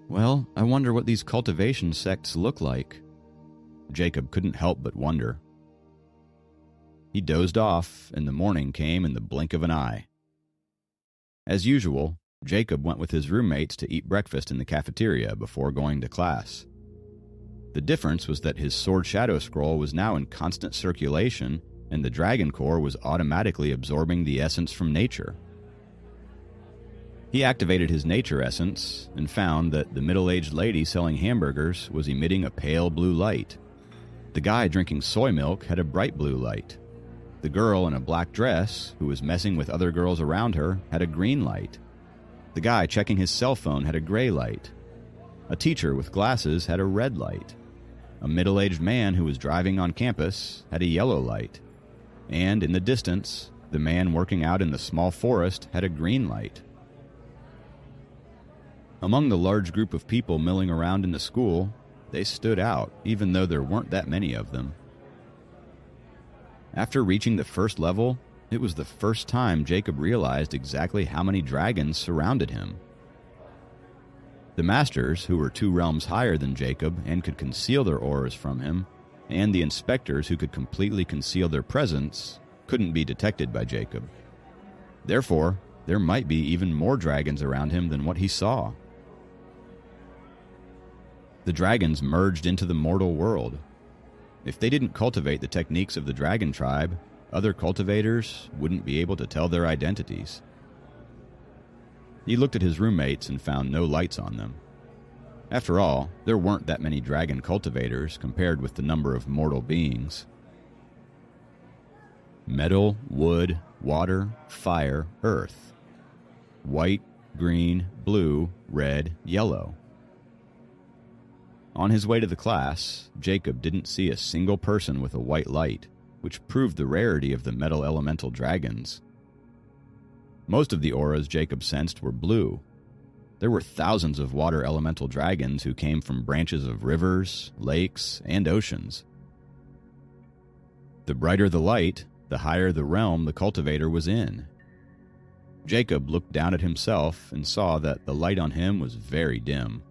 Well, I wonder what these cultivation sects look like. Jacob couldn't help but wonder. He dozed off, and the morning came in the blink of an eye. As usual, Jacob went with his roommates to eat breakfast in the cafeteria before going to class. The difference was that his Sword Shadow Scroll was now in constant circulation, and the Dragon Core was automatically absorbing the essence from nature. He activated his nature essence and found that the middle-aged lady selling hamburgers was emitting a pale blue light. The guy drinking soy milk had a bright blue light. The girl in a black dress, who was messing with other girls around her, had a green light. The guy checking his cell phone had a gray light. A teacher with glasses had a red light. A middle-aged man who was driving on campus had a yellow light. And in the distance, the man working out in the small forest had a green light. Among the large group of people milling around in the school, they stood out, even though there weren't that many of them. After reaching the 1st level, it was the first time Jacob realized exactly how many dragons surrounded him. The masters, who were 2 realms higher than Jacob and could conceal their auras from him, and the inspectors, who could completely conceal their presence, couldn't be detected by Jacob. Therefore, there might be even more dragons around him than what he saw. The dragons merged into the mortal world. If they didn't cultivate the techniques of the dragon tribe, other cultivators wouldn't be able to tell their identities. He looked at his roommates and found no lights on them. After all, there weren't that many dragon cultivators compared with the number of mortal beings. Metal, wood, water, fire, earth. White, green, blue, red, yellow. On his way to the class, Jacob didn't see a single person with a white light, which proved the rarity of the metal elemental dragons. Most of the auras Jacob sensed were blue. There were thousands of water elemental dragons who came from branches of rivers, lakes, and oceans. The brighter the light, the higher the realm the cultivator was in. Jacob looked down at himself and saw that the light on him was very dim.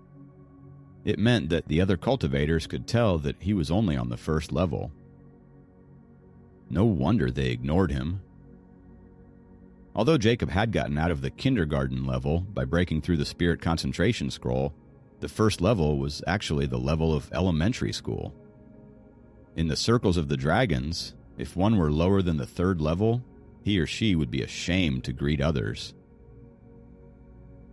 It meant that the other cultivators could tell that he was only on the 1st level. No wonder they ignored him. Although Jacob had gotten out of the kindergarten level by breaking through the spirit concentration scroll, the 1st level was actually the level of elementary school. In the circles of the dragons, if one were lower than the 3rd level, he or she would be ashamed to greet others.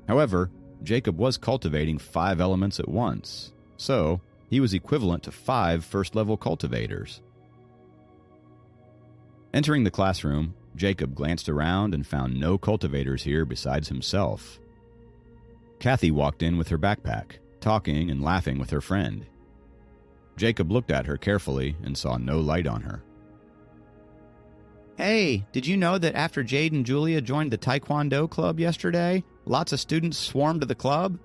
However, Jacob was cultivating 5 elements at once, so he was equivalent to 5 first-level cultivators. Entering the classroom, Jacob glanced around and found no cultivators here besides himself. Kathy walked in with her backpack, talking and laughing with her friend. Jacob looked at her carefully and saw no light on her. Hey, did you know that after Jade and Julia joined the Taekwondo club yesterday, lots of students swarmed to the club?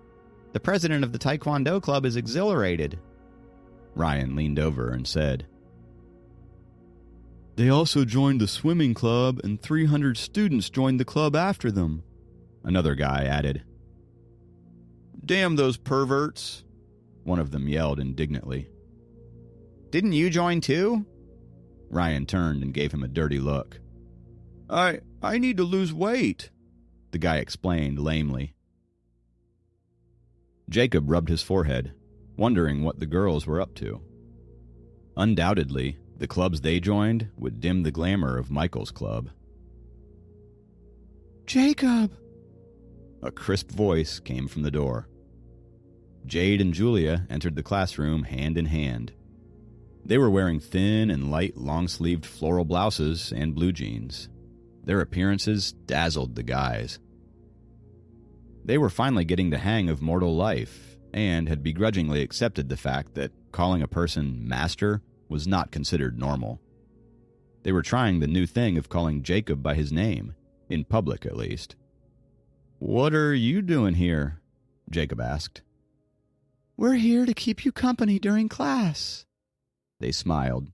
The president of the Taekwondo club is exhilarated. Ryan leaned over and said, They also joined the swimming club, and 300 students joined the club after them. Another guy added. Damn those perverts, one of them yelled indignantly. Didn't you join too? Ryan turned and gave him a dirty look. I need to lose weight, the guy explained lamely. Jacob rubbed his forehead, wondering what the girls were up to. Undoubtedly, the clubs they joined would dim the glamour of Michael's club. Jacob! A crisp voice came from the door. Jade and Julia entered the classroom hand in hand. They were wearing thin and light long-sleeved floral blouses and blue jeans. Their appearances dazzled the guys. They were finally getting the hang of mortal life and had begrudgingly accepted the fact that calling a person master was not considered normal. They were trying the new thing of calling Jacob by his name, in public at least. "What are you doing here?" Jacob asked. We're here to keep you company during class. They smiled.